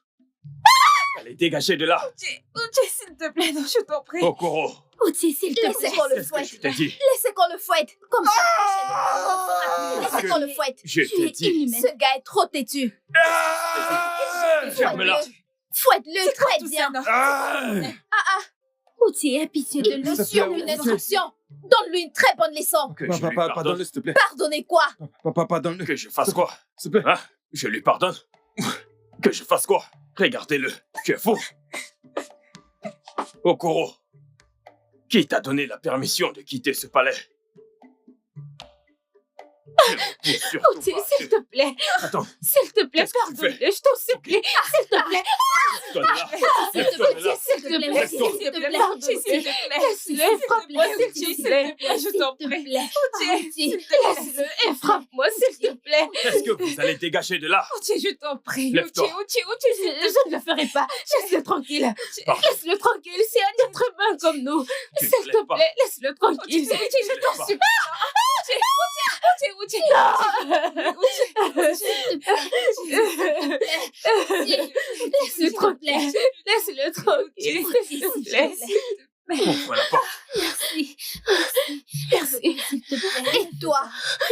allez, dégagez de là. Otié, s'il te plaît, non, je t'en prie. Okoro, Otié, s'il te Laissez plaît. qu'on le qu'est-ce que fouette. je t'ai dit? Laissez qu'on le fouette. Comme ça, prochainement, on fera plus. Laissez qu'on le fouette. Je Tu t'ai es dit. inhumaine. Ce gars est trop têtu. Ferme-la. Fouette-le très bien. Otié, aie pitié de Il nous. nous sur une instruction. Donne-lui une très bonne leçon. Que je lui Pardonne-le, pardonne. s'il te plaît. Pardonnez quoi? Pardonne-le. Que je fasse quoi? S'il te plaît. Hein? Je lui pardonne? Que je fasse quoi? Regardez-le, tu es fou. Okoro, qui t'a donné la permission de quitter ce palais? Ne me pousse surtout Oti, pas, s'il te plaît. Attends, S'il te plaît, Qu'est-ce que tu pardonne-le, fais? je t'en supplie. S'il te plaît. lève-toi de là. S'il Lève-toi de te là. plaît, s'il te plaît, Lève-toi. s'il te plaît, pardonne-le. Laisse-le, frappe-moi, s'il te plaît. Je t'en prie. Laisse-le et frappe-moi, s'il te plaît. Est-ce que vous allez dégager de là? Oti, je t'en prie. Lève-toi. Je ne le ferai pas. Laisse-le tranquille. Pardon. Laisse-le tranquille, c'est un être humain comme nous. Tu ne S'il te te lèves pas. plaît, laisse-le tranquille. Je t'en pas. supplie. Laisse-le tranquille. Laisse-le tranquille. S'il te plaît. Ouvre la porte. Merci. S'il te plaît. Et toi,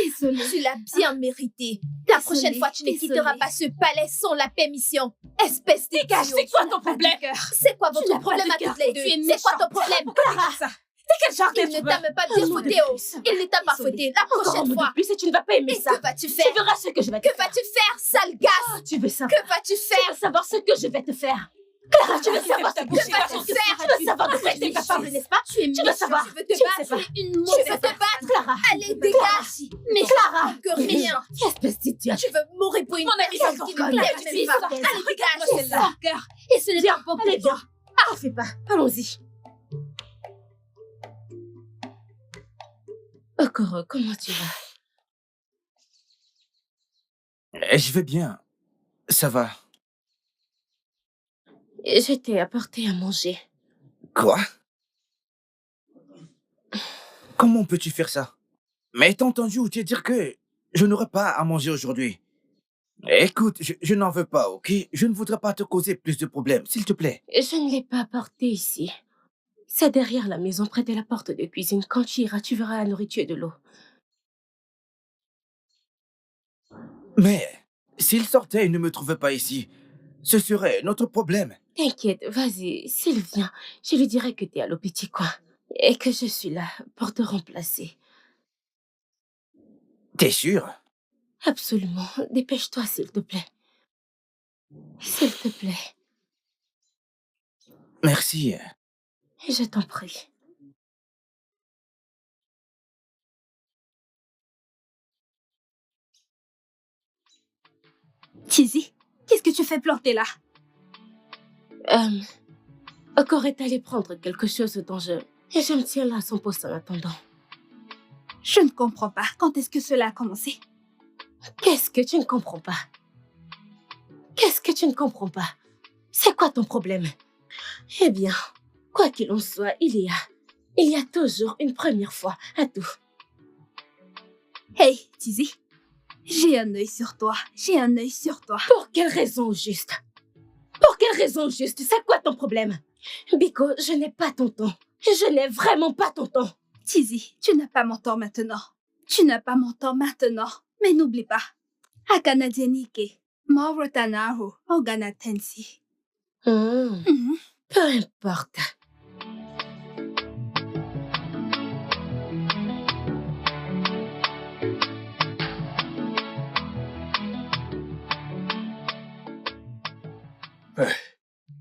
Désolée. tu l'as bien mérité. La Désolée, prochaine fois, tu ne désolée. quitteras pas ce palais sans la permission. Espèce de Dégage, c'est quoi ton problème? C'est quoi Tu votre n'as problème pas à de toutes cœur. les deux? Tu es C'est quoi ton méchante. problème? Ça. T'es quel genre Il d'être ne humain? t'a même pas bien Un mot de fouetté, oh. plus. Il ne t'a pas Désolée. fouetté. La Encore un prochaine mot fois. de plus et tu ne vas pas aimer Et ça. que vas-tu faire? Tu verras ce que je vais te Que faire. vas-tu faire, sale gasse? Tu veux savoir. Que vas-tu Tu faire? veux savoir ce que je vais te faire. Clara, tu veux savoir ce que Que je vais te vas-tu faire. faire? Tu veux savoir de quoi tu es capable, n'est-ce pas? Tu es Tu veux méchante. savoir. Tu veux te Tu ne battre? sais pas. Une Tu mauvaise veux te battre? Clara. Allez, dégage! Mais Clara. Que rien! Espèce d'idiote. Tu veux mourir pour une Mon ami, personne ça qui conne. ne Allez, t'aime pas! viens. Allez, dégage! C'est ça. cœur. Et ce n'est pas bon pour Allez, toi. viens. Ah, fais pas. Allons-y. Okoro, comment tu vas? Je vais bien. Ça va. Je t'ai apporté à manger. Quoi? Comment peux-tu faire ça? Mais t'as entendu Outier dire que je n'aurai pas à manger aujourd'hui. Écoute, je n'en veux pas, ok? Je ne voudrais pas te causer plus de problèmes, s'il te plaît. Je ne l'ai pas apporté ici. C'est derrière la maison, près de la porte de cuisine. Quand tu iras, tu verras la nourriture et de l'eau. Mais s'il sortait et ne me trouvait pas ici, ce serait notre problème. T'inquiète, vas-y, s'il vient, je lui dirai que t'es à l'eau petit coin et que je suis là pour te remplacer. T'es sûr? Absolument. Dépêche-toi, s'il te plaît. S'il te plaît. Merci. Je t'en prie. Tizi, qu'est-ce que tu fais planter là? Okoro est allé prendre quelque chose dont et je me tiens là à son poste en attendant. Je ne comprends pas. Quand est-ce que cela a commencé? Qu'est-ce que tu ne comprends pas? Qu'est-ce que tu ne comprends pas? C'est quoi ton problème? Eh bien, quoi qu'il en soit, il y a toujours une première fois à tout. Hey, Tizi, j'ai un œil sur toi. J'ai un œil sur toi. Pour quelle raison au juste? Pour quelle raison au juste? C'est quoi ton problème? Biko, je n'ai pas ton temps. Je n'ai vraiment pas ton temps. Tizi, tu n'as pas mon temps maintenant. Tu n'as pas mon temps maintenant. Mais n'oublie pas. Akana Dienike, Maurotanaru, Ogana Tensi. Peu importe.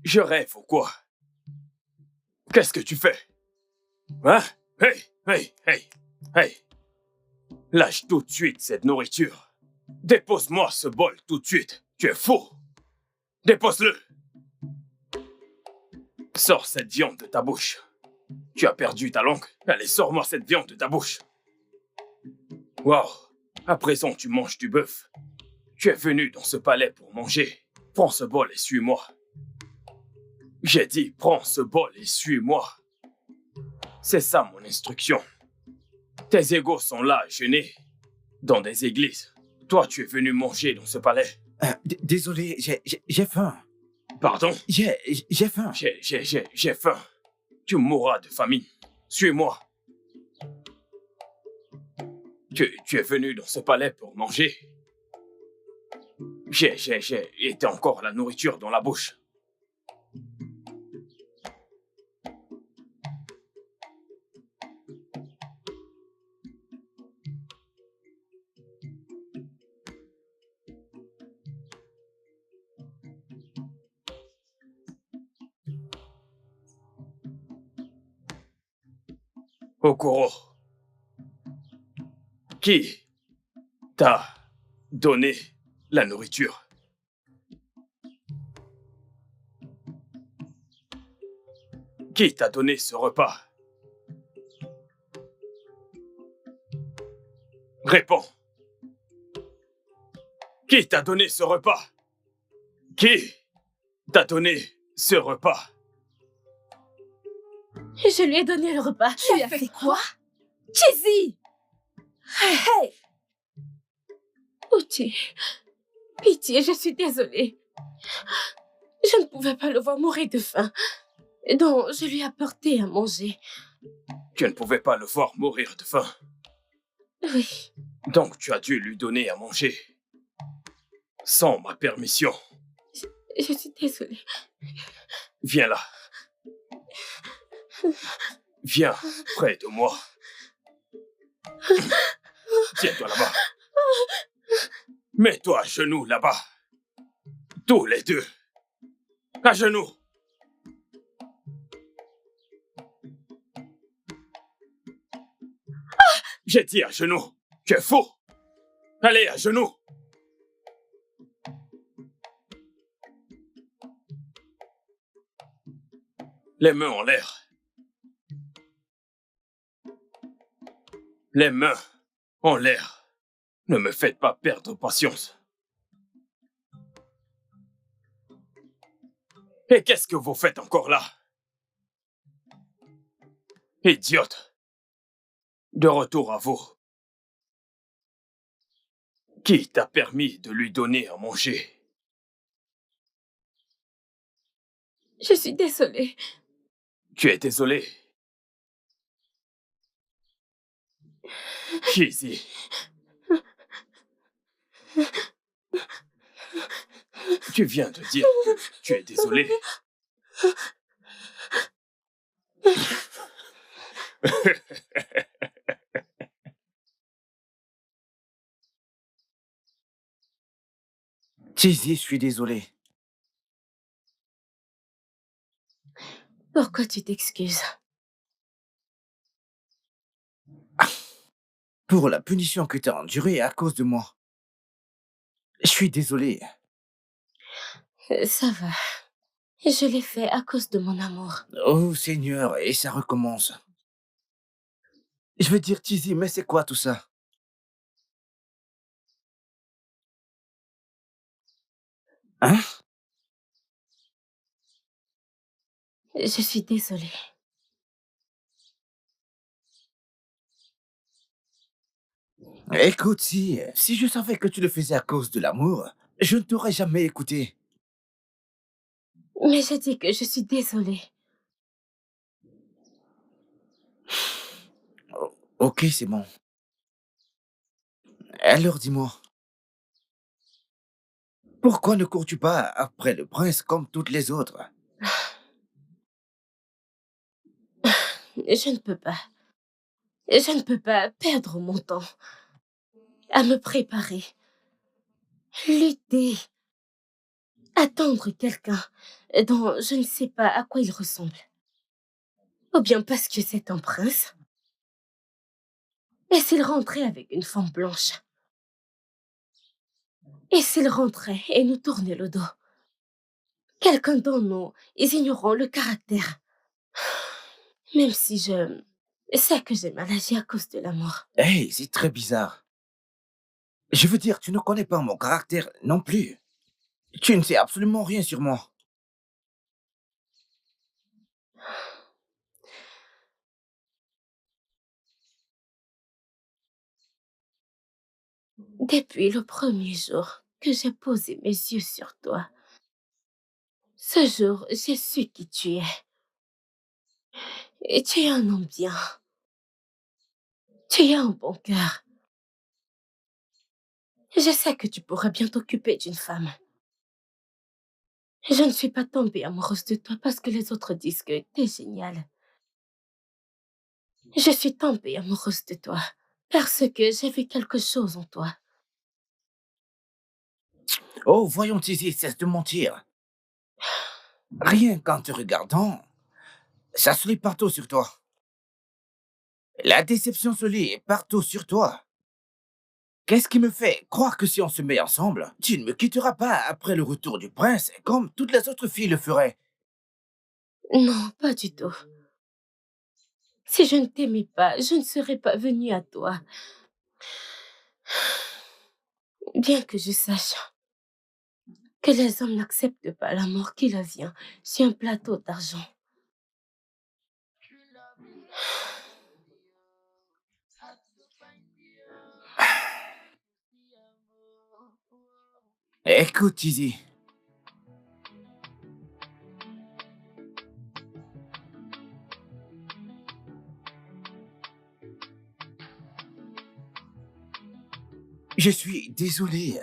Je rêve ou quoi? Qu'est-ce que tu fais? Hein? Hey, hey, hey, hey. Lâche tout de suite cette nourriture. Dépose-moi ce bol tout de suite. Tu es fou. Dépose-le. Sors cette viande de ta bouche. Tu as perdu ta langue. Allez, sors-moi cette viande de ta bouche. Wow. À présent, tu manges du bœuf. Tu es venu dans ce palais pour manger. Prends ce bol et suis-moi. J'ai dit, prends ce bol et suis-moi. C'est ça mon instruction. Tes égaux sont là, gênés, dans des églises. Toi, tu es venu manger dans ce palais. Désolé, j'ai faim. Pardon? J'ai faim. J'ai faim. Tu mourras de famine. Suis-moi. Tu es venu dans ce palais pour manger. J'ai été encore la nourriture dans la bouche. Okoro, qui t'a donné la nourriture? Qui t'a donné ce repas? Réponds. Qui t'a donné ce repas? Qui t'a donné ce repas? Je lui ai donné le repas. Tu lui as fait quoi? Chizzy! Hey! Uchi, pitié, je suis désolée. Je ne pouvais pas le voir mourir de faim. Donc, je lui ai apporté à manger. Tu ne pouvais pas le voir mourir de faim. Oui. Donc tu as dû lui donner à manger. Sans ma permission. Je suis désolée. Viens là. Viens près de moi. Tiens-toi là-bas. Mets-toi à genoux là-bas. Tous les deux. À genoux. J'ai dit à genoux. Tu es fou. Allez, à genoux. Les mains en l'air. Les mains en l'air. Ne me faites pas perdre patience. Et qu'est-ce que vous faites encore là? Idiote. De retour à vous. Qui t'a permis de lui donner à manger? Je suis désolée. Tu es désolé? Chizzy. Tu viens de dire que tu es désolé. Chizzy, je suis désolé. Pourquoi tu t'excuses? Pour la punition que tu as endurée à cause de moi. Je suis désolé. Ça va. Je l'ai fait à cause de mon amour. Oh Seigneur, et ça recommence. Je veux dire, Chizzy, mais c'est quoi tout ça? Hein? Je suis désolée. Écoute, si je savais que tu le faisais à cause de l'amour, je ne t'aurais jamais écouté. Mais je dis que je suis désolée. Ok, c'est bon. Alors dis-moi, pourquoi ne cours-tu pas après le prince comme toutes les autres? Je ne peux pas. Je ne peux pas perdre mon temps à me préparer, lutter, attendre quelqu'un dont je ne sais pas à quoi il ressemble. Ou bien parce que c'est un prince. Et s'il rentrait avec une femme blanche? Et s'il rentrait et nous tournait le dos? Quelqu'un dont nous ignorons le caractère. Même si je sais que j'ai mal agi à cause de l'amour. Hey, c'est très bizarre. Je veux dire, tu ne connais pas mon caractère non plus. Tu ne sais absolument rien sur moi. Depuis le premier jour que j'ai posé mes yeux sur toi, ce jour, j'ai su qui tu es. Et tu es un homme bien. Tu as un bon cœur. Je sais que tu pourrais bien t'occuper d'une femme. Je ne suis pas tombée amoureuse de toi parce que les autres disent que t'es génial. Je suis tombée amoureuse de toi parce que j'ai vu quelque chose en toi. Oh, voyons, Tizi, cesse de mentir. Rien qu'en te regardant, ça se lit partout sur toi. La déception se lit partout sur toi. Qu'est-ce qui me fait croire que si on se met ensemble, tu ne me quitteras pas après le retour du prince, comme toutes les autres filles le feraient? Non, pas du tout. Si je ne t'aimais pas, je ne serais pas venue à toi. Bien que je sache que les hommes n'acceptent pas l'amour qui leur vient sur un plateau d'argent. Écoute, Izzy. Je suis désolé.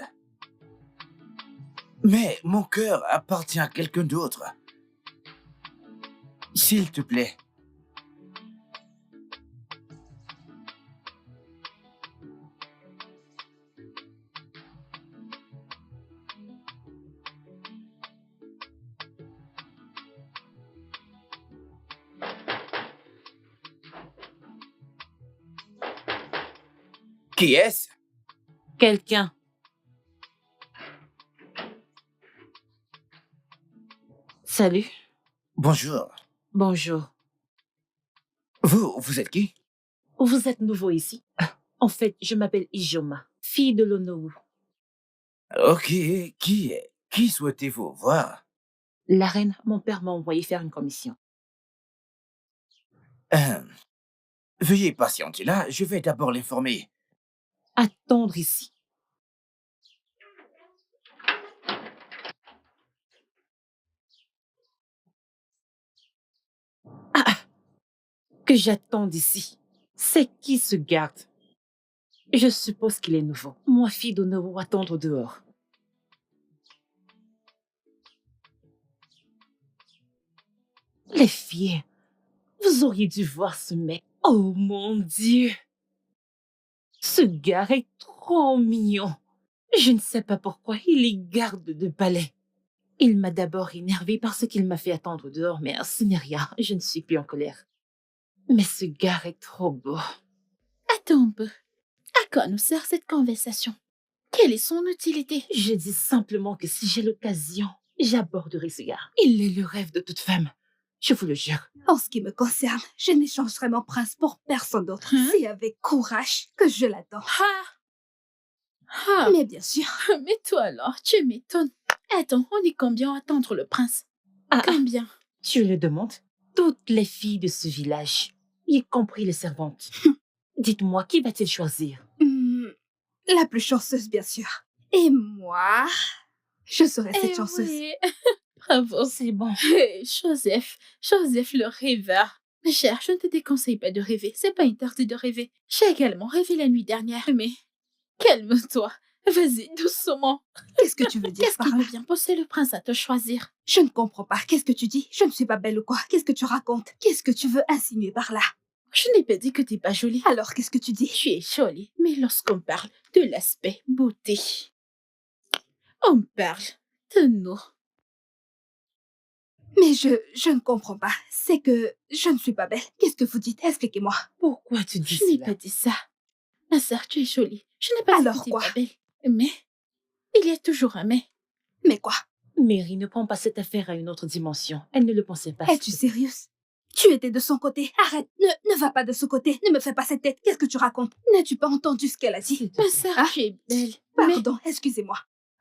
Mais mon cœur appartient à quelqu'un d'autre. S'il te plaît. Qui est-ce? Quelqu'un. Salut. Bonjour. Bonjour. Vous êtes qui? Vous êtes nouveau ici? En fait, je m'appelle Ijoma, fille de l'Onowu. Ok, qui souhaitez-vous voir? La reine, mon père m'a envoyé faire une commission. Veuillez patienter là, je vais d'abord l'informer. Attendre ici. Que j'attende ici. C'est qui ce garde? Je suppose qu'il est nouveau. Moi, fille d'Onowu, attendre dehors. Les filles, vous auriez dû voir ce mec. Oh mon Dieu! Ce gars est trop mignon. Je ne sais pas pourquoi il est garde de palais. Il m'a d'abord énervé parce qu'il m'a fait attendre dehors, mais ce n'est rien. Je ne suis plus en colère. Mais ce gars est trop beau. Attends un peu. À quoi nous sert cette conversation? Quelle est son utilité? Je dis simplement que si j'ai l'occasion, j'aborderai ce gars. Il est le rêve de toute femme. Je vous le jure. En ce qui me concerne, je n'échangerai mon prince pour personne d'autre. C'est avec courage que je l'attends. Mais bien sûr. Mais toi alors, tu m'étonnes. Attends, on est combien à attendre le prince? Combien? Tu le demandes? Toutes les filles de ce village, y compris les servantes. Dites-moi, qui va-t-il choisir? La plus chanceuse, bien sûr. Et moi, je serai cette chanceuse. Oui. Bravo. C'est bon. Joseph le rêveur. Ma chère, je ne te déconseille pas de rêver. C'est pas interdit de rêver. J'ai également rêvé la nuit dernière. Mais calme-toi. Vas-y, doucement. Qu'est-ce que tu veux dire Qu'est-ce par qui là? peut bien pousser le prince à te choisir? Je ne comprends pas. Qu'est-ce que tu dis? Je ne suis pas belle ou quoi? Qu'est-ce que tu racontes? Qu'est-ce que tu veux insinuer par là? Je n'ai pas dit que t'es pas jolie. Alors, qu'est-ce que tu dis? Tu es jolie, mais lorsqu'on parle de l'aspect beauté, on parle de nous. Mais je ne comprends pas. C'est que je ne suis pas belle. Qu'est-ce que vous dites? Expliquez-moi. Pourquoi tu dis Je n'ai cela? pas dit ça. Ma sœur, tu es jolie. Je n'ai pas Alors dit que tu quoi? es pas belle. Mais, il y a toujours un mais. Mais quoi? Mary, ne prends pas cette affaire à une autre dimension. Elle ne le pensait pas. Es-tu sérieuse? Tu étais de son côté. Arrête. Ne va pas de ce côté. Ne me fais pas cette tête. Qu'est-ce que tu racontes? N'as-tu pas entendu ce qu'elle a dit? Ma sœur, Ah? tu es belle. Pardon, excusez-moi.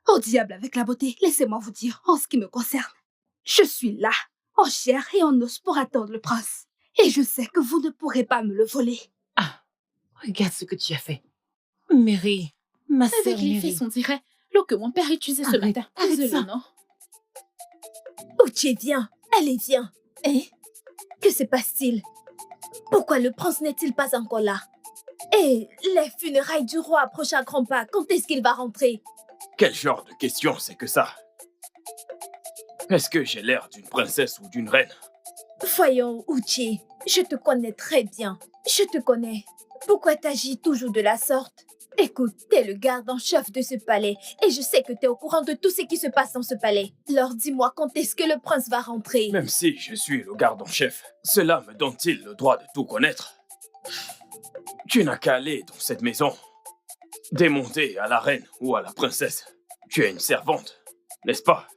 Au diable avec la beauté. Laissez-moi vous dire, en ce qui me concerne, je suis là, en chair et en os pour attendre le prince. Et je sais que vous ne pourrez pas me le voler. Ah, regarde ce que tu as fait. Mary, ma sœur Avec les Mary. fesses, on dirait l'eau que mon père utilisait ce Arrête, matin. arrête Désolée, ça. non? Uche, viens. Allez, viens. Que se passe-t-il? Pourquoi le prince n'est-il pas encore là? Et les funérailles du roi approchent à grands pas. Quand est-ce qu'il va rentrer? Quel genre de question c'est que ça? Est-ce que j'ai l'air d'une princesse ou d'une reine? Voyons, Uche, je te connais très bien. Je te connais. Pourquoi t'agis toujours de la sorte? Écoute, t'es le garde en chef de ce palais et je sais que t'es au courant de tout ce qui se passe dans ce palais. Alors dis-moi quand est-ce que le prince va rentrer? Même si je suis le garde en chef, cela me donne-t-il le droit de tout connaître? Tu n'as qu'à aller dans cette maison. Demander à la reine ou à la princesse. Tu es une servante, n'est-ce pas?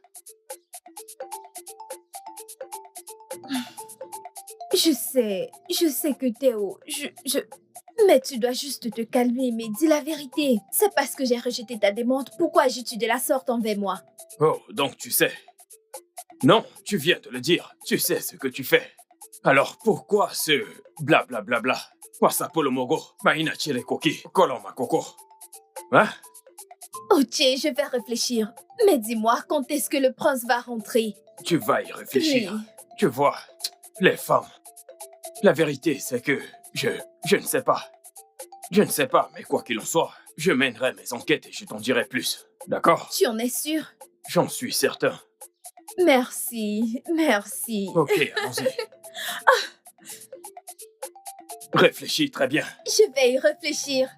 Je sais que Théo, Mais tu dois juste te calmer, mais dis la vérité. C'est parce que j'ai rejeté ta demande. Pourquoi agis-tu de la sorte envers moi? Oh, donc tu sais. Non, tu viens de le dire. Tu sais ce que tu fais. Alors pourquoi ce blablabla? Wasapolo mogo, maina chile koki, koloma koko. Hein? Ok, je vais réfléchir. Mais dis-moi, quand est-ce que le prince va rentrer? Tu vas y réfléchir. Oui. Tu vois, les femmes. La vérité, c'est que je ne sais pas. Je ne sais pas, mais quoi qu'il en soit, je mènerai mes enquêtes et je t'en dirai plus. D'accord? Tu en es sûr? J'en suis certain. Merci. Ok, allons-y. Réfléchis très bien. Je vais y réfléchir.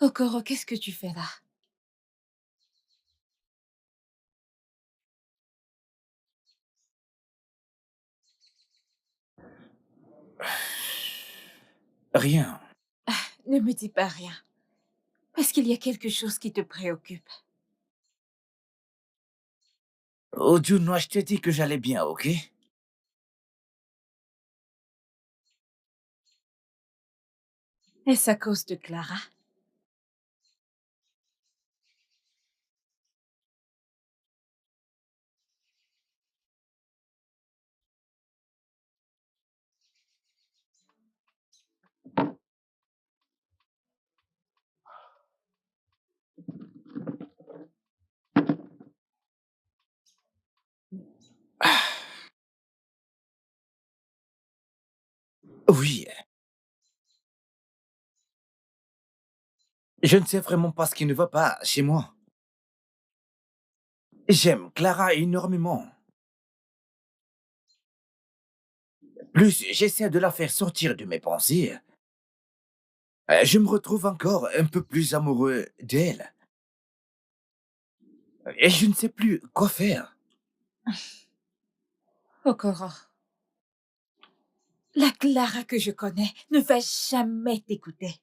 Okoro, qu'est-ce que tu fais là? Rien. Ne me dis pas rien. Parce qu'il y a quelque chose qui te préoccupe. Oh Juno, je t'ai dit que j'allais bien, ok? Est-ce à cause de Clara? Oui. Je ne sais vraiment pas ce qui ne va pas chez moi. J'aime Clara énormément. Plus j'essaie de la faire sortir de mes pensées, je me retrouve encore un peu plus amoureux d'elle. Et je ne sais plus quoi faire. Okoro, la Clara que je connais ne va jamais t'écouter.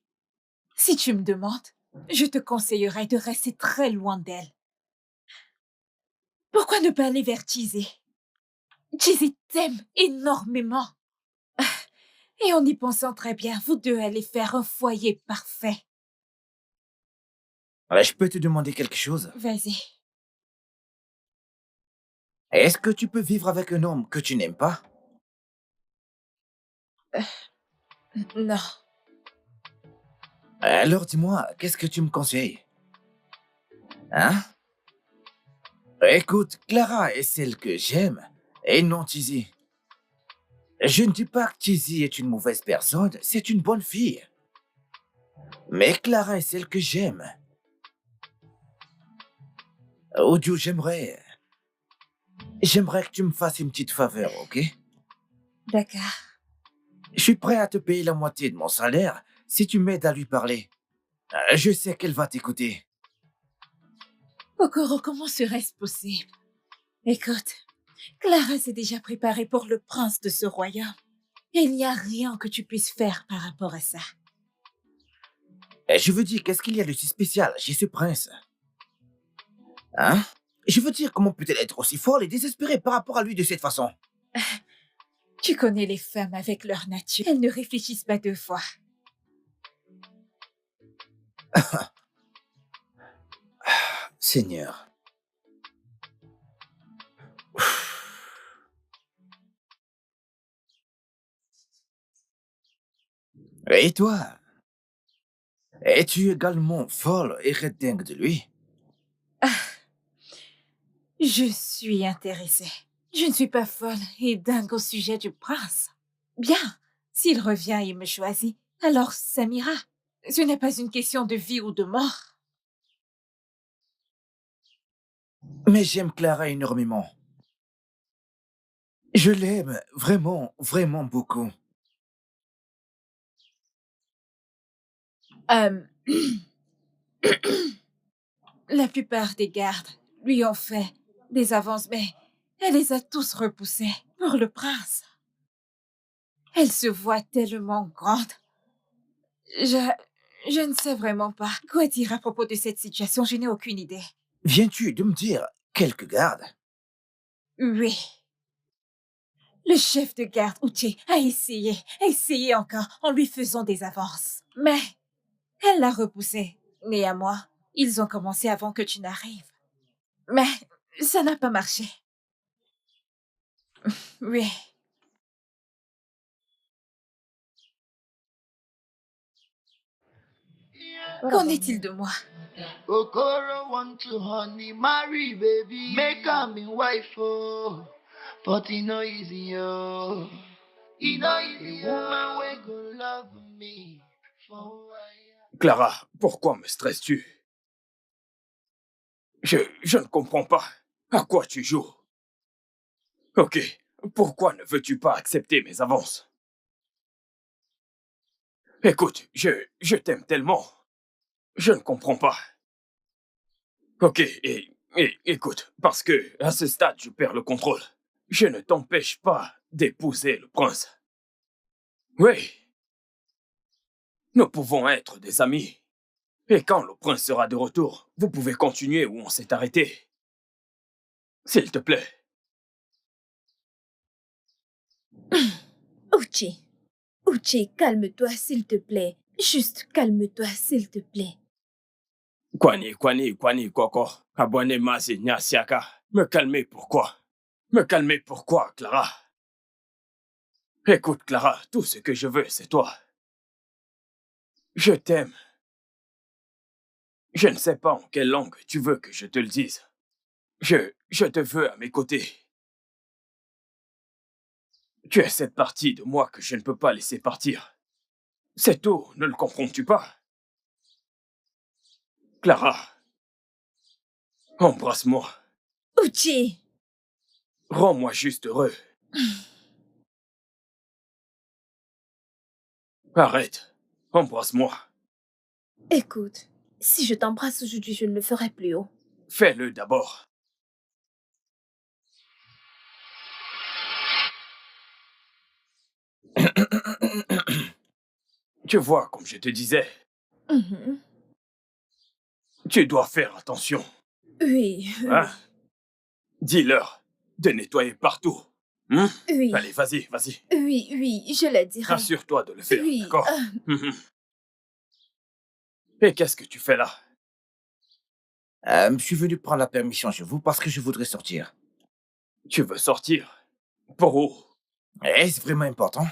Si tu me demandes, je te conseillerais de rester très loin d'elle. Pourquoi ne pas aller vers Chizzy? Chizzy t'aime énormément. Et en y pensant très bien, vous deux allez faire un foyer parfait. Je peux te demander quelque chose? Vas-y. Est-ce que tu peux vivre avec un homme que tu n'aimes pas? Non. Alors dis-moi, qu'est-ce que tu me conseilles? Hein? Écoute, Clara est celle que j'aime, et non Chizzy. Je ne dis pas que Chizzy est une mauvaise personne, c'est une bonne fille. Mais Clara est celle que j'aime. Odio, j'aimerais que tu me fasses une petite faveur, ok? D'accord. Je suis prêt à te payer la moitié de mon salaire si tu m'aides à lui parler. Je sais qu'elle va t'écouter. Okoro, comment serait-ce possible? Écoute, Clara s'est déjà préparée pour le prince de ce royaume. Et il n'y a rien que tu puisses faire par rapport à ça. Je veux dire, qu'est-ce qu'il y a de si spécial chez ce prince? Hein? Je veux dire, comment peut-elle être aussi folle et désespérée par rapport à lui de cette façon? Tu connais les femmes avec leur nature. Elles ne réfléchissent pas deux fois. Seigneur. Et toi? Es-tu également folle et dingue de lui? Je suis intéressée. Je ne suis pas folle et dingue au sujet du prince. Bien, s'il revient et me choisit, alors ça m'ira. Ce n'est pas une question de vie ou de mort. Mais j'aime Clara énormément. Je l'aime vraiment, vraiment beaucoup. Euh, La plupart des gardes lui ont fait des avances, mais elle les a tous repoussés pour le prince. Elle se voit tellement grande. Je ne sais vraiment pas quoi dire à propos de cette situation. Je n'ai aucune idée. Viens-tu de me dire quelques gardes? Oui. Le chef de garde, Uche, a essayé encore en lui faisant des avances. Mais elle l'a repoussé. Néanmoins, ils ont commencé avant que tu n'arrives. Mais ça n'a pas marché. Oui. Qu'en est-il de moi? Okoro want to honey marry baby, make am in wife oh, but e no easy oh. E no easy woman wey go love me for who I am. Clara, pourquoi me stresses-tu? Je ne comprends pas. À quoi tu joues? Ok, pourquoi ne veux-tu pas accepter mes avances? Écoute, je t'aime tellement. Je ne comprends pas. Ok, et écoute, parce que à ce stade, je perds le contrôle. Je ne t'empêche pas d'épouser le prince. Oui. Nous pouvons être des amis. Et quand le prince sera de retour, vous pouvez continuer où on s'est arrêté. S'il te plaît. Uche, calme-toi, s'il te plaît. Juste calme-toi, s'il te plaît. Kwani, koko. Abonne masi, nyasiaka. Me calmer pourquoi? Me calmer pourquoi, Clara? Écoute, Clara, tout ce que je veux, c'est toi. Je t'aime. Je ne sais pas en quelle langue tu veux que je te le dise. Je te veux à mes côtés. Tu es cette partie de moi que je ne peux pas laisser partir. C'est tout, ne le comprends-tu pas? Clara, embrasse-moi. Uche! Rends-moi juste heureux. Arrête, embrasse-moi. Écoute, si je t'embrasse aujourd'hui, je ne le ferai plus haut. Fais-le d'abord. Tu vois, comme je te disais, tu dois faire attention. Oui. Hein? Dis-leur de nettoyer partout. Oui. Allez, vas-y. Oui, je le dirai. Assure-toi de le faire, Oui. d'accord? Et qu'est-ce que tu fais là? Je suis venu prendre la permission chez vous parce que je voudrais sortir. Tu veux sortir? Pour où? Est-ce vraiment important?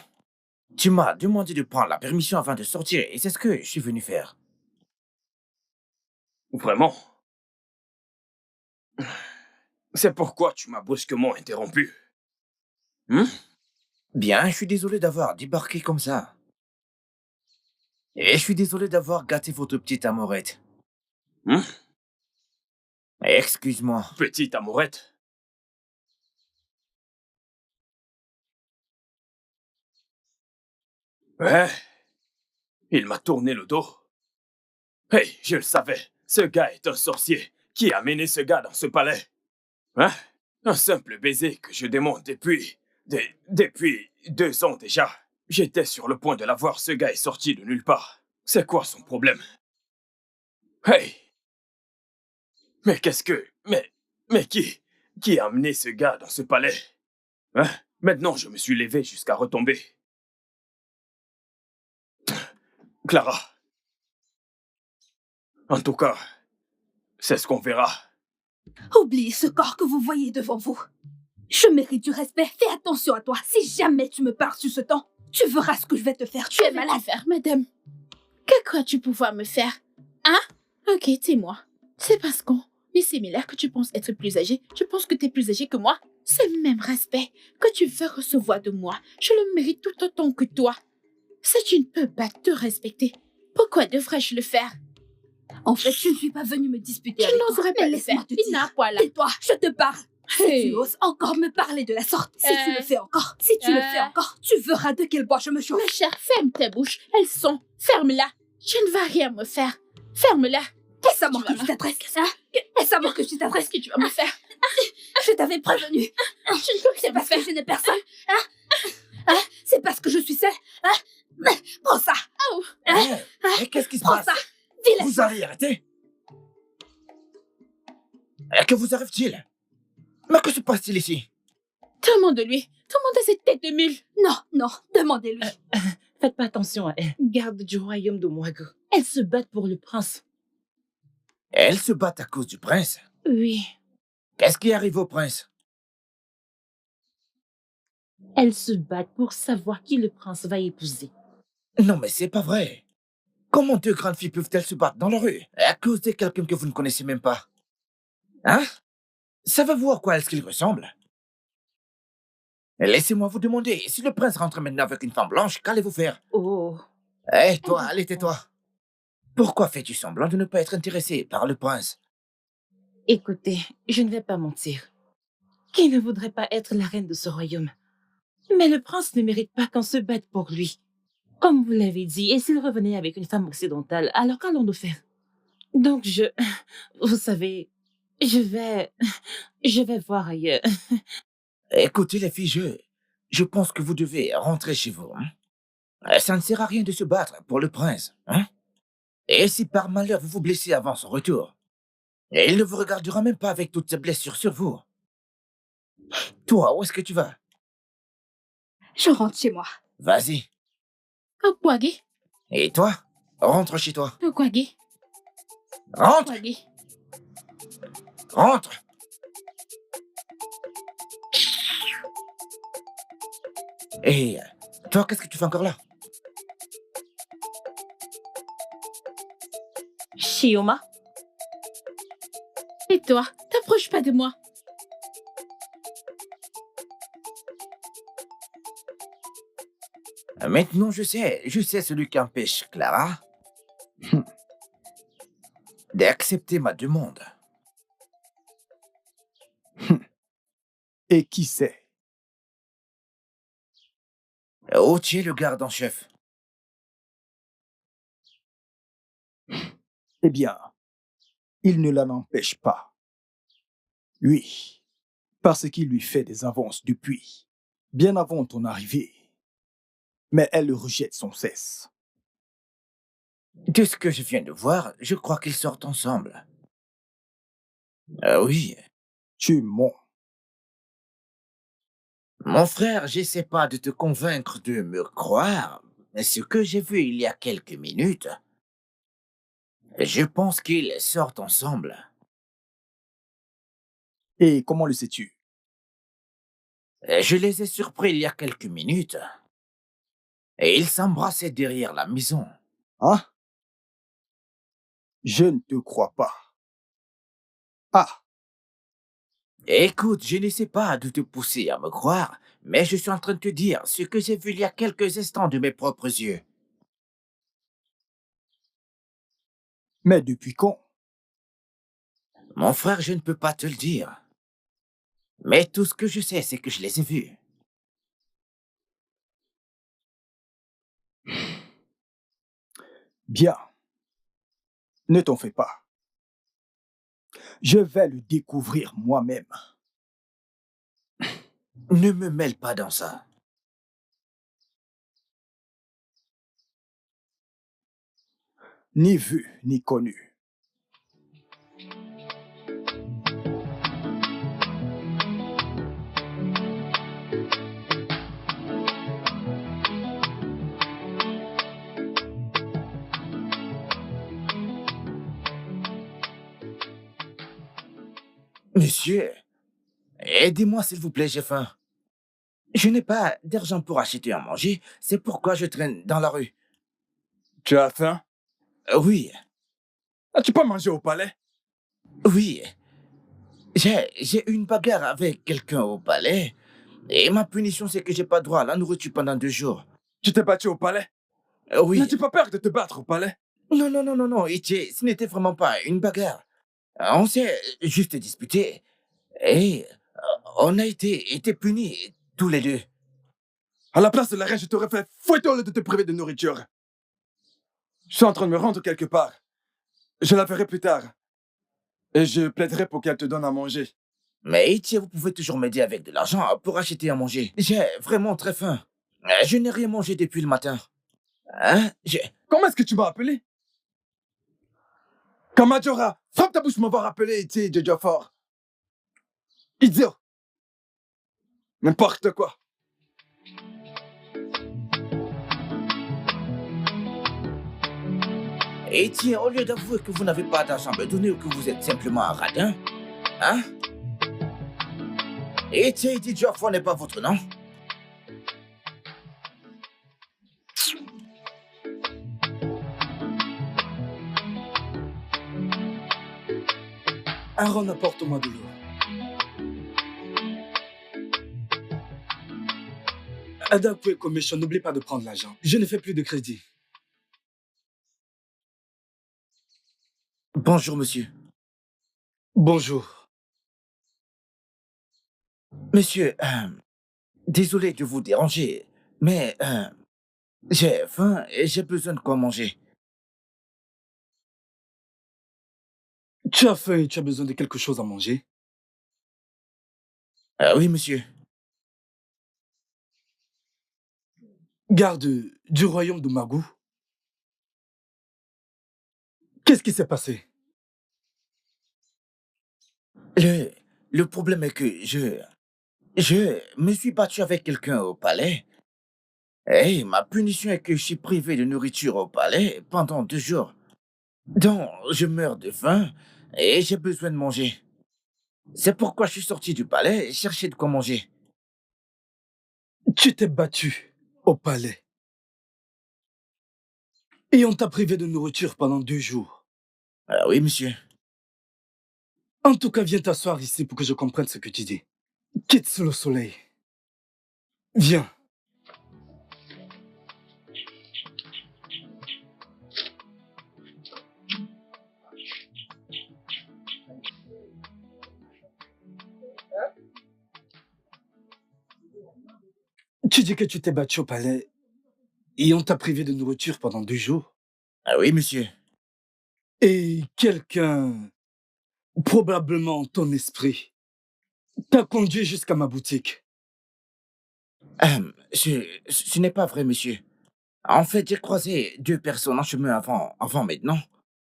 Tu m'as demandé de prendre la permission avant de sortir et c'est ce que je suis venu faire. Vraiment? C'est pourquoi tu m'as brusquement interrompu. Bien, je suis désolé d'avoir débarqué comme ça. Et je suis désolé d'avoir gâté votre petite amourette. Excuse-moi. Petite amourette? Ouais? Il m'a tourné le dos. Hey, je le savais. Ce gars est un sorcier. Qui a mené ce gars dans ce palais? Hein? Un simple baiser que je demande depuis 2 ans déjà. J'étais sur le point de l'avoir, ce gars est sorti de nulle part. C'est quoi son problème? Hey! Mais qu'est-ce que... Mais qui a amené ce gars dans ce palais? Hein? Maintenant, je me suis levé jusqu'à retomber. Clara. En tout cas, c'est ce qu'on verra. Oubliez ce corps que vous voyez devant vous. Je mérite du respect. Fais attention à toi. Si jamais tu me parles sur ce temps, tu verras ce que je vais te faire. Tu es malade. Faire, madame? Que crois-tu pouvoir me faire? Hein? Ok, dis-moi. C'est parce qu'on est similaire que tu penses être plus âgé. Je pense que tu es plus âgé que moi. Ce même respect que tu veux recevoir de moi, je le mérite tout autant que toi. Si tu ne peux pas te respecter, Pourquoi devrais-je le faire? En fait, je ne suis pas venue me disputer Je avec toi. n'oserais pas Mais le faire. laisse-moi te Il n'a dire. un poil là. Tais-toi, je te parle. Si Hey. tu oses encore me parler de la sorte, si tu le fais encore, Euh. tu verras de quel bois je me chauffe. Ma chère, ferme tes bouches. Elles sont. Ferme-la. Je ne vais rien me faire. Ferme-la. Qu'est-ce à moi Tu que vas tu t'adresses, hein? Qu'est-ce à moi que tu t'adresses? Qu'est-ce que tu vas me faire? Je t'avais prévenu. Je ne peux C'est rien me parce que faire. je n'ai personne, hein? C'est parce que je suis seule, hein? Prends ça, Mais qu'est-ce qui se prends passe? ça. Vilain. Vous allez arrêter? Que vous arrive-t-il? Mais que se passe-t-il ici? Demande-lui. Demande à cette tête de mule. Non, demandez-lui. Faites pas attention à elle. Garde du royaume de Mwago. Elles se battent pour le prince. Elles se battent à cause du prince. Oui. Qu'est-ce qui arrive au prince? Elles se battent pour savoir qui le prince va épouser. Non, mais c'est pas vrai. Comment deux grandes filles peuvent-elles se battre dans la rue à cause de quelqu'un que vous ne connaissez même pas? Hein? Savez-vous à quoi est-ce qu'il ressemble? Laissez-moi vous demander, si le prince rentre maintenant avec une femme blanche, qu'allez-vous faire? Oh. Hé, toi, allez, tais-toi. Pourquoi fais-tu semblant de ne pas être intéressé par le prince? Écoutez, je ne vais pas mentir. Qui ne voudrait pas être la reine de ce royaume? Mais le prince ne mérite pas qu'on se batte pour lui. Comme vous l'avez dit, et s'il revenait avec une femme occidentale, alors qu'allons-nous faire? Donc vous savez, je vais voir ailleurs. Écoutez, les filles, je pense que vous devez rentrer chez vous. Hein? Ça ne sert à rien de se battre pour le prince. Hein? Et si par malheur vous vous blessez avant son retour, il ne vous regardera même pas avec toutes ces blessures sur vous. Toi, où est-ce que tu vas? Je rentre chez moi. Vas-y. Okwagi. Et toi? Rentre chez toi. Okwagi. Rentre! Okwagi. Rentre! Et toi, qu'est-ce que tu fais encore là? Shioma, Et toi, t'approches pas de moi. Maintenant, je sais celui qui empêche Clara d'accepter ma demande. Et qui sait? Otier, le garde en chef. Eh bien, il ne l'en empêche pas. Lui, parce qu'il lui fait des avances depuis, bien avant ton arrivée. Mais elle le rejette sans cesse. De ce que je viens de voir, je crois qu'ils sortent ensemble. Ah oui. Tu mens. Mon frère, j'essaie pas de te convaincre de me croire, mais ce que j'ai vu il y a quelques minutes, je pense qu'ils sortent ensemble. Et comment le sais-tu? Je les ai surpris il y a quelques minutes. Et ils s'embrassaient derrière la maison. Hein? Je ne te crois pas. Ah, Écoute, je n'essaie pas de te pousser à me croire, mais je suis en train de te dire ce que j'ai vu il y a quelques instants de mes propres yeux. mais depuis quand? Mon frère, je ne peux pas te le dire. Mais tout ce que je sais, c'est que je les ai vus. Bien. Ne t'en fais pas. Je vais le découvrir moi-même. Ne me mêle pas dans ça. Ni vu, ni connu. Monsieur, aidez-moi s'il vous plaît, j'ai faim. Je n'ai pas d'argent pour acheter à manger, c'est pourquoi je traîne dans la rue. Tu as faim? Oui, As-tu pas mangé au palais? oui. J'ai eu une bagarre avec quelqu'un au palais, et ma punition c'est que j'ai pas droit à la nourriture pendant 2 jours. Tu t'es battu au palais? Oui, N'as-tu pas peur de te battre au palais? Non, non, non, non, non, Itier, ce n'était vraiment pas une bagarre. On s'est juste disputé et on a été punis, tous les deux. À la place de la reine, je t'aurais fait fouetter au lieu de te priver de nourriture. Je suis en train de me rendre quelque part. Je la verrai plus tard. Et je plaiderai pour qu'elle te donne à manger. Mais Itier, vous pouvez toujours m'aider avec de l'argent pour acheter à manger. J'ai vraiment très faim. Je n'ai rien mangé depuis le matin. Hein? Comment est-ce que tu m'as appelé? Kamadjora, frappe ta bouche pour m'avoir appelé Itier Djodjofor. Idiot. N'importe quoi. Itier, au lieu d'avouer que vous n'avez pas d'argent à me donner ou que vous êtes simplement un radin, hein? Itier Djodjofor n'est pas votre nom? Aaron, apporte-moi de l'eau. Adakwe Commission, n'oublie pas de prendre l'argent. Je ne fais plus de crédit. Bonjour, monsieur. Bonjour. Monsieur, désolé de vous déranger, mais j'ai faim et j'ai besoin de quoi manger. Tu as faim et tu as besoin de quelque chose à manger? Oui, monsieur. Garde du royaume de Magou. Qu'est-ce qui s'est passé? Le problème est que je me suis battu avec quelqu'un au palais. Et ma punition est que je suis privé de nourriture au palais pendant 2 jours. Donc, je meurs de faim et j'ai besoin de manger. C'est pourquoi je suis sorti du palais et chercher de quoi manger. Tu t'es battu au palais. Et on t'a privé de nourriture pendant 2 jours. Oui, monsieur. En tout cas, viens t'asseoir ici pour que je comprenne ce que tu dis. Quitte sous le soleil. Viens. Tu dis que tu t'es battu au palais et on t'a privé de nourriture pendant 2 jours. Oui, monsieur. Et quelqu'un, probablement ton esprit, t'a conduit jusqu'à ma boutique. Ce n'est pas vrai, monsieur. En fait, j'ai croisé 2 personnes en chemin avant maintenant.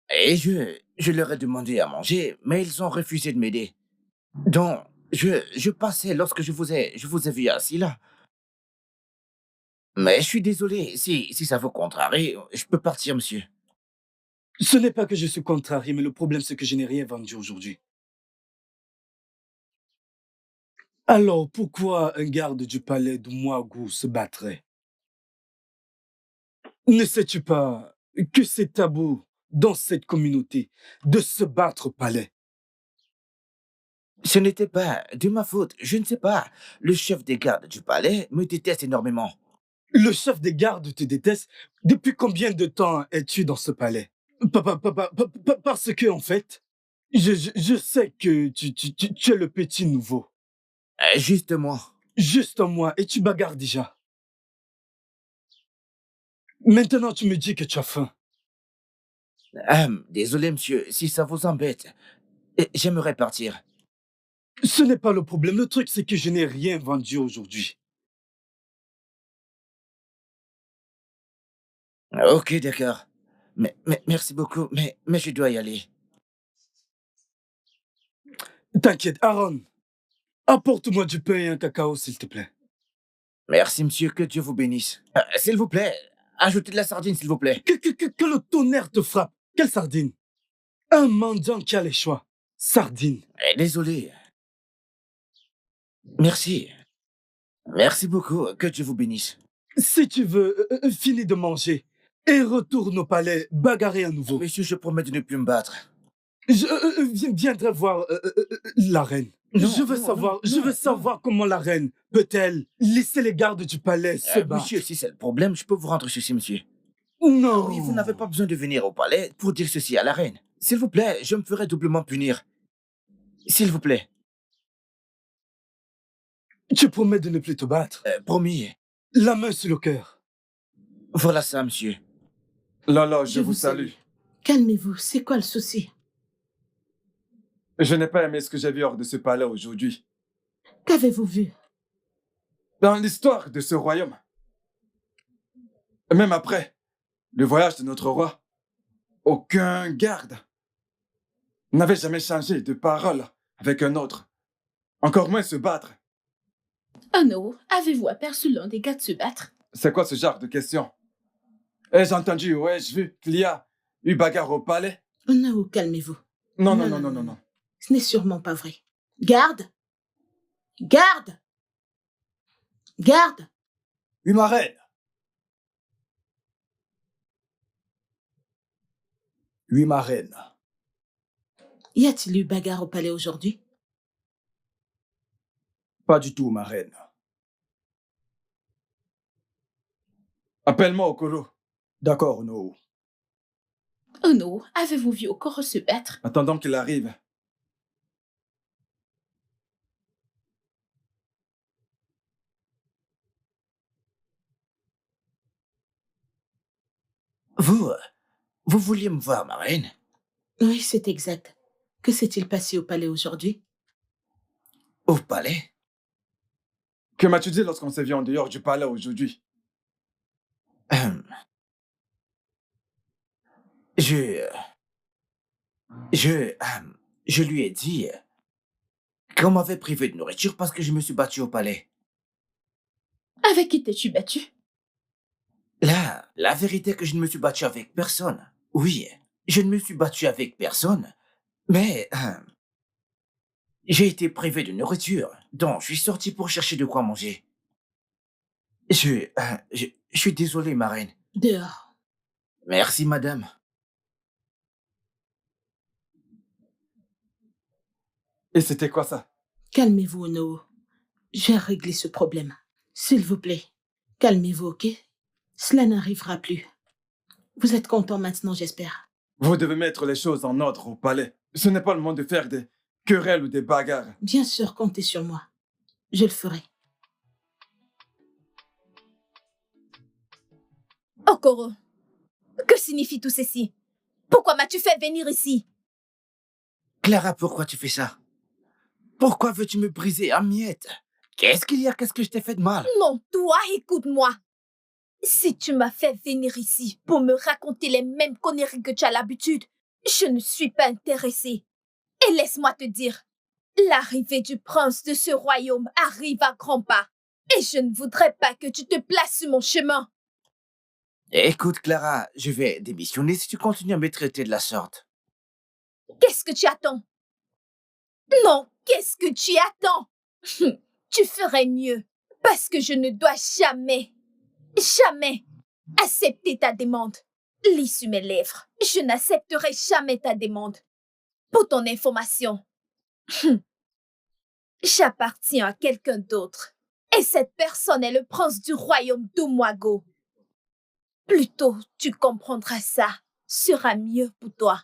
Et je leur ai demandé à manger, mais ils ont refusé de m'aider. Donc, je passais lorsque je vous ai vu assis là. Mais je suis désolé, si ça vous contrarie, je peux partir, monsieur. Ce n'est pas que je suis contrarié, mais le problème, c'est que je n'ai rien vendu aujourd'hui. Alors, pourquoi un garde du palais de Mouagou se battrait? Ne sais-tu pas que c'est tabou dans cette communauté de se battre au palais? Ce n'était pas de ma faute, je ne sais pas. Le chef des gardes du palais me déteste énormément. Le chef des gardes te déteste? Depuis combien de temps es-tu dans ce palais? Parce que, en fait, je sais que tu es le petit nouveau. Juste moi. Juste moi, et tu bagarres déjà. Maintenant, tu me dis que tu as faim. Désolé, monsieur, si ça vous embête, j'aimerais partir. Ce n'est pas le problème. Le truc, c'est que je n'ai rien vendu aujourd'hui. Ok, d'accord. Mais merci beaucoup, mais je dois y aller. T'inquiète, Aaron. Apporte-moi du pain et un cacao, s'il te plaît. Merci, monsieur, que Dieu vous bénisse. S'il vous plaît, ajoutez de la sardine, s'il vous plaît. Que le tonnerre te frappe. Quelle sardine? Un mendiant qui a les choix. Sardine. Désolé. Merci. Merci beaucoup, que Dieu vous bénisse. Si tu veux, finis de manger et retourne au palais, bagarrer à nouveau. Monsieur, je promets de ne plus me battre. Je viendrai voir la reine. Non, je veux savoir comment la reine peut-elle laisser les gardes du palais se battre. Monsieur, si c'est le problème, je peux vous rendre ceci, monsieur. Non. Oui, vous n'avez pas besoin de venir au palais pour dire ceci à la reine. S'il vous plaît, je me ferai doublement punir. S'il vous plaît. Tu promets de ne plus te battre? Promis. La main sur le cœur. Voilà ça, monsieur. Lolo, je vous salue. Calmez-vous, c'est quoi le souci? Je n'ai pas aimé ce que j'ai vu hors de ce palais aujourd'hui. Qu'avez-vous vu? Dans l'histoire de ce royaume. Et même après le voyage de notre roi, aucun garde n'avait jamais changé de parole avec un autre. Encore moins se battre. Oh non, avez-vous aperçu l'un des gars se battre? C'est quoi ce genre de question? Ai-je entendu ou ai-je vu qu'il y a eu bagarre au palais? Oh non, calmez-vous. Non. Ce n'est sûrement pas vrai. Garde! Garde! Garde! Oui, ma reine. Oui, ma reine. Y a-t-il eu bagarre au palais aujourd'hui? Pas du tout, ma reine. Appelle-moi Okoro. D'accord, no. Oh non, avez-vous vu Okoro se battre? Attendons qu'il arrive. Vous vouliez me voir, ma reine? Oui, c'est exact. Que s'est-il passé au palais aujourd'hui? Au palais? Que m'as-tu dit lorsqu'on s'est vu en dehors du palais aujourd'hui? Je lui ai dit qu'on m'avait privé de nourriture parce que je me suis battu au palais. Avec qui t'es-tu battu? Là, la vérité est que je ne me suis battu avec personne. Oui, je ne me suis battu avec personne, mais j'ai été privé de nourriture, donc je suis sorti pour chercher de quoi manger. Je suis désolé, ma reine. Dehors. Merci, madame. Et c'était quoi ça? Calmez-vous, Ono. Je vais régler ce problème. S'il vous plaît, calmez-vous, ok? Cela n'arrivera plus. Vous êtes content maintenant, j'espère. Vous devez mettre les choses en ordre au palais. Ce n'est pas le moment de faire des querelles ou des bagarres. Bien sûr, comptez sur moi. Je le ferai. Okoro, que signifie tout ceci? Pourquoi m'as-tu fait venir ici? Clara, pourquoi tu fais ça? Pourquoi veux-tu me briser en miettes? Qu'est-ce qu'il y a? Qu'est-ce que je t'ai fait de mal? Non, toi, écoute-moi. Si tu m'as fait venir ici pour me raconter les mêmes conneries que tu as l'habitude, je ne suis pas intéressée. Et laisse-moi te dire, l'arrivée du prince de ce royaume arrive à grands pas. Et je ne voudrais pas que tu te places sur mon chemin. Écoute, Clara, je vais démissionner si tu continues à me traiter de la sorte. Qu'est-ce que tu attends? Non, qu'est-ce que tu attends? Tu ferais mieux, parce que je ne dois jamais accepter ta demande. Lis sur mes lèvres, je n'accepterai jamais ta demande. Pour ton information, j'appartiens à quelqu'un d'autre. Et cette personne est le prince du royaume d'Umwago. Plus tôt tu comprendras ça, sera mieux pour toi.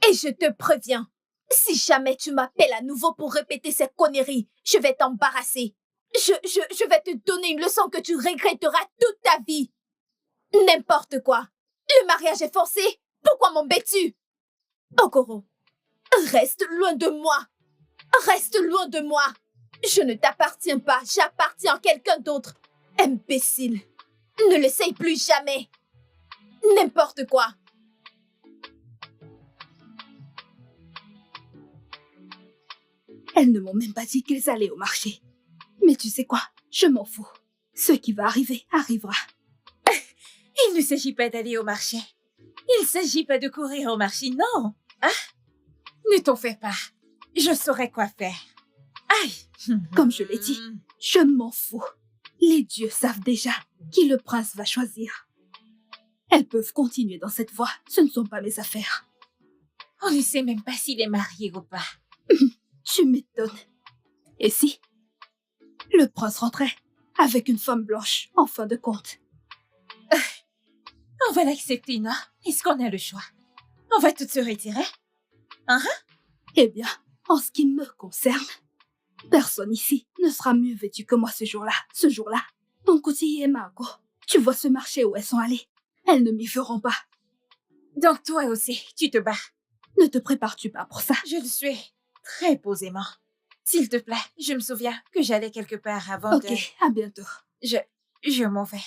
Et je te préviens, si jamais tu m'appelles à nouveau pour répéter cette connerie, je vais t'embarrasser. Je vais te donner une leçon que tu regretteras toute ta vie. N'importe quoi. Le mariage est forcé. Pourquoi m'embêtes-tu? Okoro, reste loin de moi. Reste loin de moi. Je ne t'appartiens pas. J'appartiens à quelqu'un d'autre. Imbécile. Ne l'essaye plus jamais. N'importe quoi. Elles ne m'ont même pas dit qu'ils allaient au marché. Mais tu sais quoi? Je m'en fous. Ce qui va arriver, arrivera. Il ne s'agit pas d'aller au marché. Il ne s'agit pas de courir au marché, non. Hein? Ne t'en fais pas. Je saurai quoi faire. Aïe. Comme je l'ai dit, je m'en fous. Les dieux savent déjà qui le prince va choisir. Elles peuvent continuer dans cette voie. Ce ne sont pas mes affaires. On ne sait même pas s'il est marié ou pas. Tu m'étonnes. Et si le prince rentrait avec une femme blanche, en fin de compte? On va l'accepter, non? Est-ce qu'on a le choix? On va toutes se retirer? Eh bien, en ce qui me concerne, personne ici ne sera mieux vêtu que moi ce jour-là. Ce jour-là, ton Kuti et Margot, tu vois ce marché où elles sont allées. Elles ne m'y feront pas. Donc toi aussi, tu te bats. Ne te prépares-tu pas pour ça? Je le suis, très posément. S'il te plaît, je me souviens que j'allais quelque part avant de... Ok, à bientôt. Je m'en vais.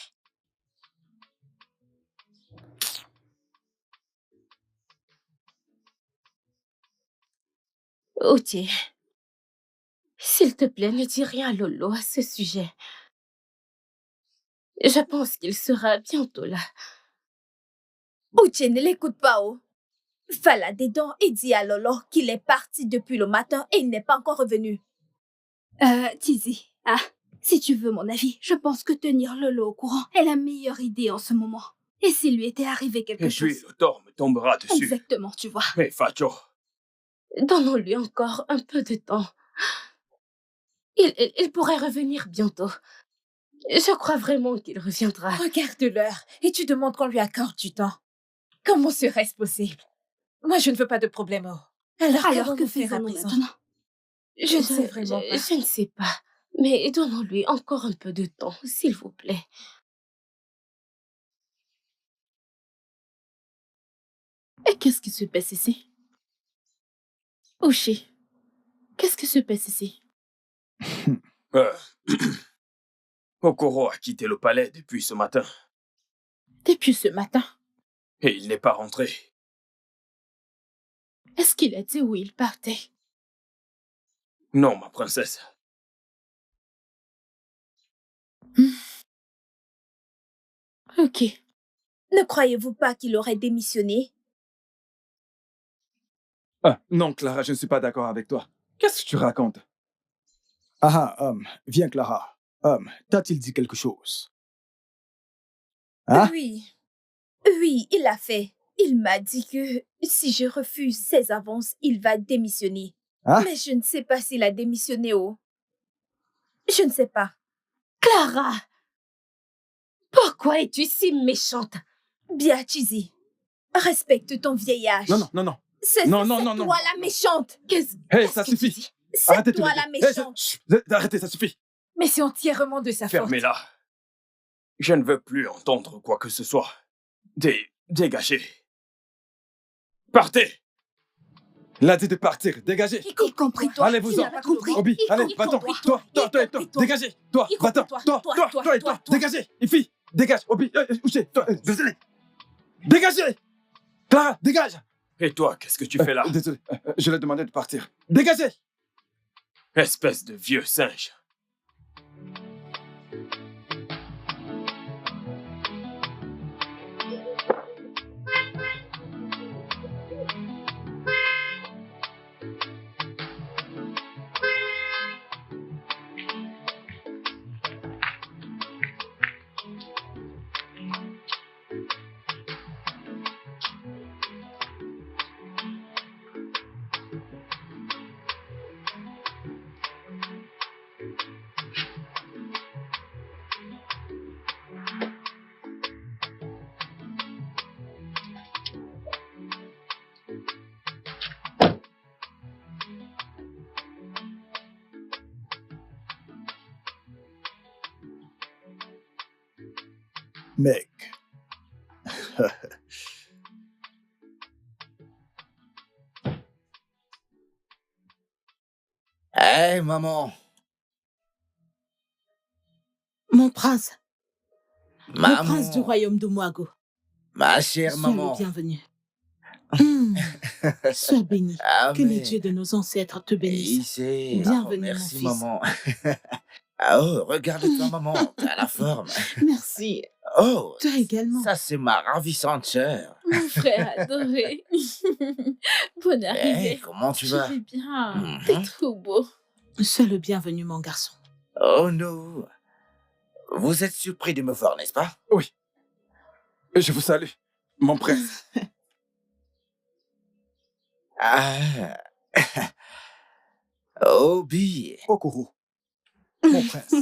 Outier, s'il te plaît, ne dis rien à Lolo à ce sujet. Je pense qu'il sera bientôt là. Uche, ne l'écoute pas, oh. Fala des dents et dis à Lolo qu'il est parti depuis le matin et il n'est pas encore revenu. Tizi, si tu veux mon avis, je pense que tenir Lolo au courant est la meilleure idée en ce moment. Et s'il lui était arrivé quelque chose... Et puis le tort me tombera dessus. Exactement, tu vois. Mais Facho, Donnons-lui encore un peu de temps. Il pourrait revenir bientôt. Je crois vraiment qu'il reviendra. Regarde l'heure et tu demandes qu'on lui accorde du temps. Comment serait-ce possible? Moi, je ne veux pas de problème. Alors que faisons-nous maintenant? Je ne sais vraiment pas. Je ne sais pas. Mais donnons-lui encore un peu de temps, s'il vous plaît. Et qu'est-ce qui se passe ici? Uche, qu'est-ce qui se passe ici? Okoro a quitté le palais depuis ce matin. Depuis ce matin? Et il n'est pas rentré. Est-ce qu'il a dit où il partait? Non, ma princesse. Ok. Ne croyez-vous pas qu'il aurait démissionné? Non, Clara, je ne suis pas d'accord avec toi. Qu'est-ce que tu racontes? Viens, Clara. T'a-t-il dit quelque chose? Oui, il l'a fait. Il m'a dit que si je refuse ses avances, il va démissionner. Mais je ne sais pas s'il a démissionné ou... Je ne sais pas. Clara! Pourquoi es-tu si méchante? Bien, Chizi. Respecte ton vieillage. Non. C'est toi la méchante. Hé, ça suffit. C'est toi la méchante. Arrêtez, ça suffit. Mais c'est entièrement de sa faute. Fermez-la. Je ne veux plus entendre quoi que ce soit. Dégagez. Partez. Il a dit de partir. Dégagez. Y compris toi. Allez-vous-en. Obi, allez, va-t'en. Toi, dégagez. Toi, va-t'en. Toi, dégagez. Ifi, dégage. Obi, Uche, toi, désolé. Dégagez. Clara, dégage. Et toi, qu'est-ce que tu fais là? Désolé, je l'ai demandé de partir. Dégagez. Espèce de vieux singe. Mec. Hé, maman. Mon prince. Maman. Le prince du royaume de Mwago. Ma chère maman. Sois le bienvenu. Sois béni. Que les dieux de nos ancêtres te bénissent. Bienvenue, merci, mon fils. maman. Oh, regarde-toi, maman. T'as la forme. Merci. Oh, toi également. Ça, c'est ma ravissante sœur. Mon frère adoré. Bonne arrivée. Comment tu vas? Je vais bien. T'es trop beau. Sois le bienvenu, mon garçon. Oh non. Vous êtes surpris de me voir, n'est-ce pas? Oui. Je vous salue, mon prince. Obi. Okoro. Mon prince.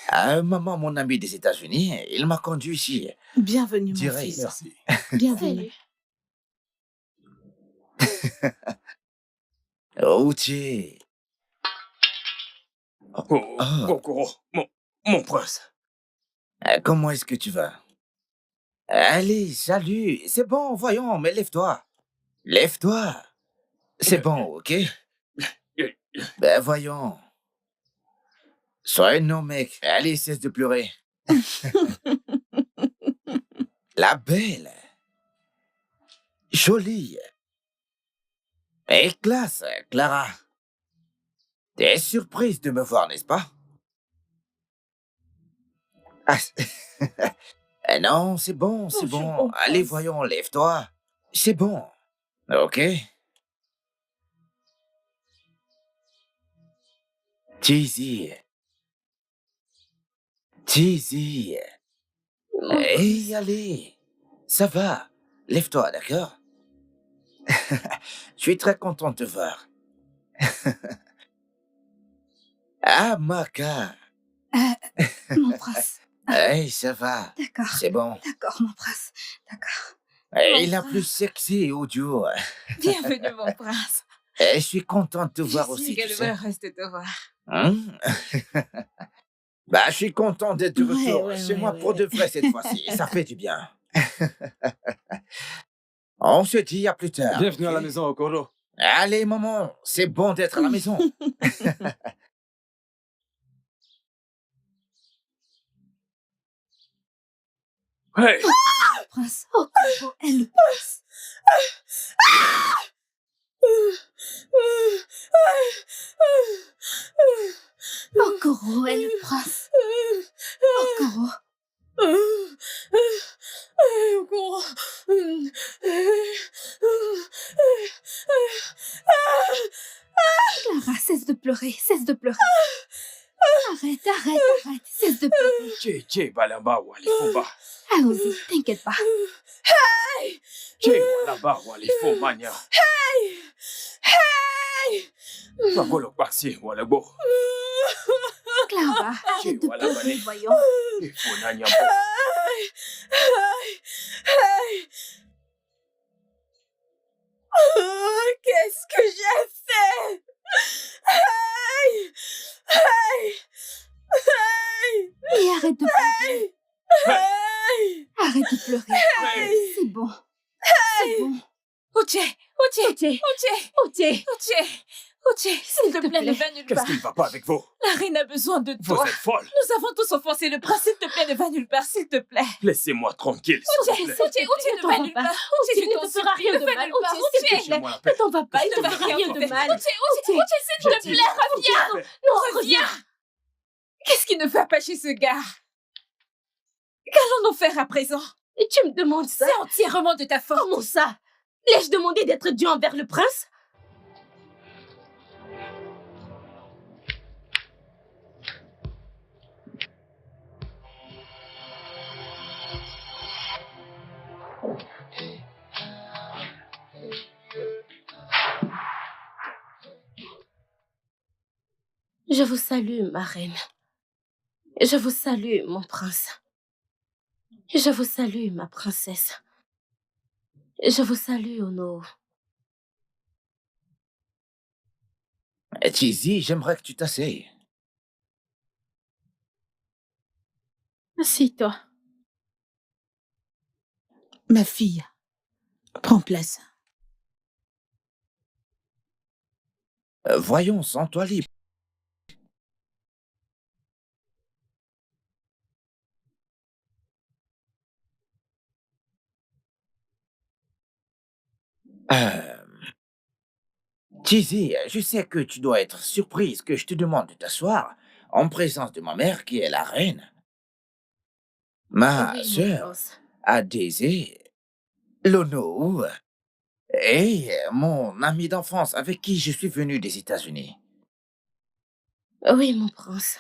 À un moment, mon ami des États-Unis, il m'a conduit ici. Bienvenue, mon Direct. fils. Merci. Bienvenue. Routier. Oh, Kokoro, mon prince. Comment est-ce que tu vas? Allez, salut. C'est bon, voyons, mais lève-toi. Lève-toi. C'est bon, ok? Ben voyons. Sois un homme, mec. Allez, cesse de pleurer. La belle. Jolie. Et classe, Clara. T'es surprise de me voir, n'est-ce pas? Ah, non, c'est bon, c'est Bonjour, bon. mon Allez, prince. voyons, lève-toi. C'est bon. Ok? Cheesy. Cheesy. Hey, allez. Ça va. Lève-toi, d'accord? Je suis très content de te voir. Ah, Maka. Mon prince. Hey, ça va. D'accord. C'est bon. D'accord, mon prince. D'accord. Hey, la plus sexy audio. Bienvenue, mon prince. Et je suis content de te voir Je aussi, suis tu sais. heureuse de te voir. Hein? Bah, je suis content d'être de retour Ouais, chez ouais, moi ouais, pour de vrai cette fois-ci. Ça fait du bien. On se dit à plus tard. Bienvenue à la ok? maison, Okoro. Allez, maman, c'est bon d'être à la maison. Hey, Prince. Oh, Koro, elle le prince. Oh, Koro, elle le prince. Oh, Koro. Clara, cesse de pleurer, cesse de pleurer. Arrête, arrête, arrête, cesse de pleurer. Che balamba walifuba. Allons-y, t'inquiète pas. Che walaba walifumanya. Magolo basi walabo. Clara, arrête de voilà, pleurer, allez. voyons. Ifunanya. Qu'est-ce que j'ai fait? Et arrête de pleurer. Arrête de pleurer. C'est bon. C'est bon. Uche, s'il te plaît, ne va nulle Qu'est-ce part. qui ne va pas avec vous? La reine a besoin de Vous toi. êtes folle. Nous avons tous offensé le prince. S'il te plaît, ne va nulle part, s'il te plaît. Laissez-moi tranquille, s'il vous plaît. Uche, ne va nulle part. Uche, il ne te fera rien de mal. Uche, s'il te plaît. Laissez-moi la paix. Ne t'en va pas, il ne te fera rien de mal. Uche, s'il te plaît, reviens. Non, reviens. Qu'est-ce qui ne va pas chez ce gars? Qu'allons-nous faire à présent? Et tu me demandes ça? C'est entièrement de ta faute. Comment ça? L'ai-je demandé d'être Dieu envers le prince? Je vous salue, ma reine. Je vous salue, mon prince. Je vous salue, ma princesse. Je vous salue, Ono. Cheesy, j'aimerais que tu t'asseyes. Assieds-toi. Ma fille, prends place. Voyons, sens-toi libre. Cheesy, je sais que tu dois être surprise que je te demande de t'asseoir en présence de ma mère qui est la reine. Ma Oui, mon sœur, prince. Adésé, Lono et mon ami d'enfance avec qui je suis venu des États-Unis. Oui, mon prince.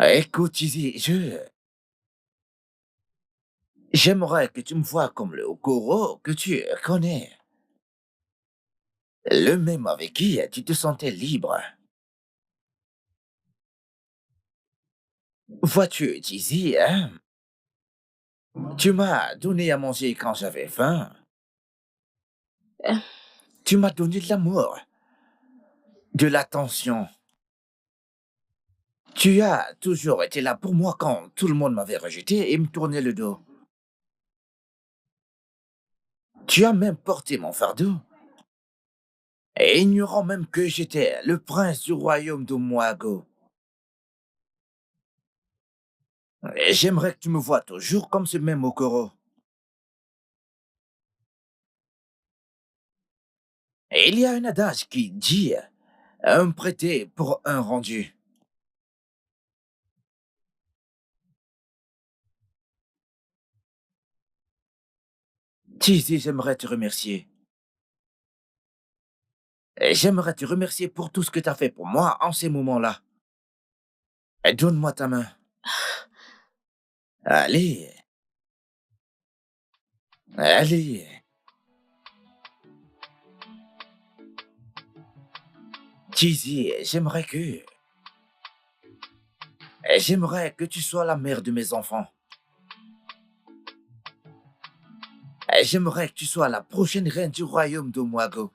Écoute, Cheesy, j'aimerais que tu me vois comme le Okoro que tu connais. Le même avec qui tu te sentais libre. Vois-tu, Tizi, hein? Tu m'as donné à manger quand j'avais faim. Tu m'as donné de l'amour, de l'attention. Tu as toujours été là pour moi quand tout le monde m'avait rejeté et me tournait le dos. Tu as même porté mon fardeau. Et ignorant même que j'étais le prince du royaume de Moago. Et j'aimerais que tu me vois toujours comme ce même Okoro. Et il y a un adage qui dit un prêté pour un rendu. Tizi, j'aimerais te remercier. Et j'aimerais te remercier pour tout ce que tu as fait pour moi en ces moments-là. Et donne-moi ta main. Allez. Allez. Tizi, j'aimerais que tu sois la mère de mes enfants. J'aimerais que tu sois la prochaine reine du royaume de Moago.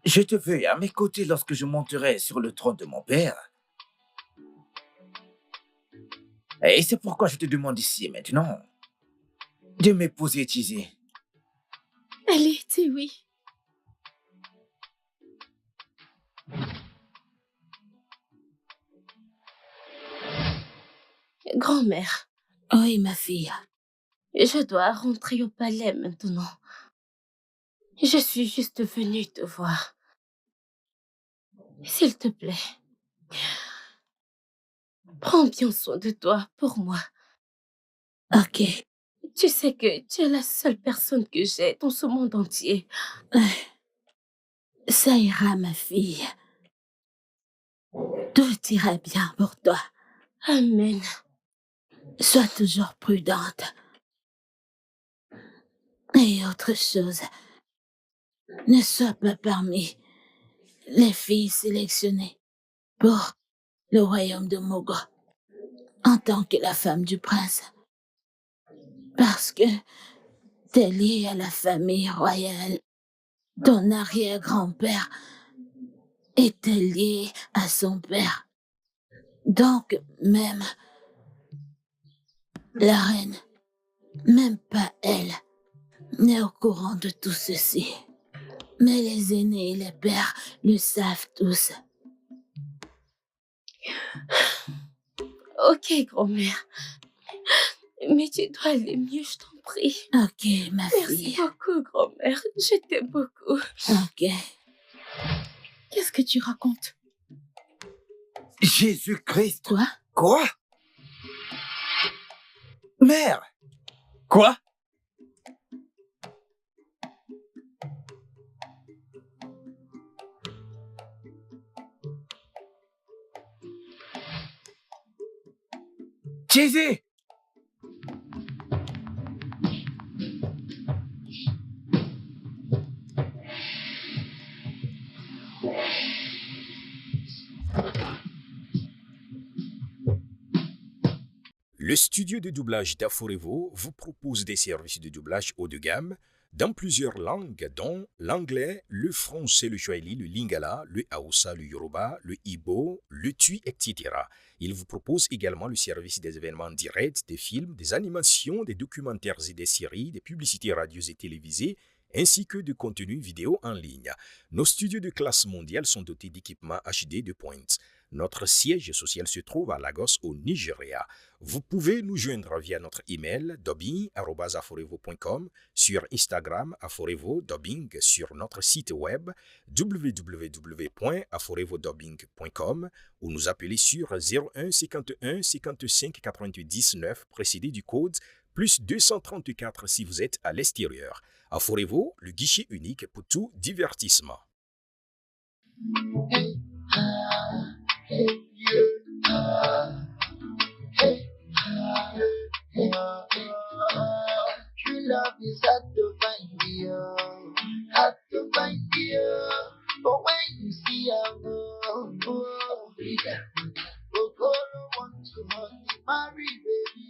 Je te veux à mes côtés lorsque je monterai sur le trône de mon père. Et c'est pourquoi je te demande ici maintenant de m'épouser, Tizi. Allez, dis oui. Grand-mère. Oui, ma fille. Je dois rentrer au palais maintenant. Je suis juste venue te voir. S'il te plaît, prends bien soin de toi pour moi. Ok. Tu sais que tu es la seule personne que j'ai dans ce monde entier. Ça ira, ma fille. Tout ira bien pour toi. Amen. Sois toujours prudente. Et autre chose, ne sois pas parmi les filles sélectionnées pour le royaume de Mogo en tant que la femme du prince. Parce que t'es liée à la famille royale. Ton arrière-grand-père était lié à son père. Donc, même la reine, même pas elle, n'est au courant de tout ceci. Mais les aînés et les pères le savent tous. Ok, grand-mère. Mais tu dois aller mieux, je t'en prie. Ok, ma fille. Merci beaucoup, grand-mère. Je t'aime beaucoup. Ok. Qu'est-ce que tu racontes? Jésus-Christ. Quoi? Quoi? Mère. Quoi? Tizi! Le studio de doublage d'Aforevo vous propose des services de doublage haut de gamme dans plusieurs langues, dont l'anglais, le français, le swahili, le lingala, le hausa, le yoruba, le igbo, le tui, etc. Il vous propose également le service des événements directs, des films, des animations, des documentaires et des séries, des publicités radio et télévisées, ainsi que de contenus vidéo en ligne. Nos studios de classe mondiale sont dotés d'équipements HD de pointe. Notre siège social se trouve à Lagos, au Nigeria. Vous pouvez nous joindre via notre email dubbing@aforevo.com, sur Instagram Aforevo Dubbing, sur notre site web www.aforevodubbing.com ou nous appeler sur 01 51 55 99 précédé du code plus 234 si vous êtes à l'extérieur. Aforevo, le guichet unique pour tout divertissement. True love is hard to find, yo. marry, baby.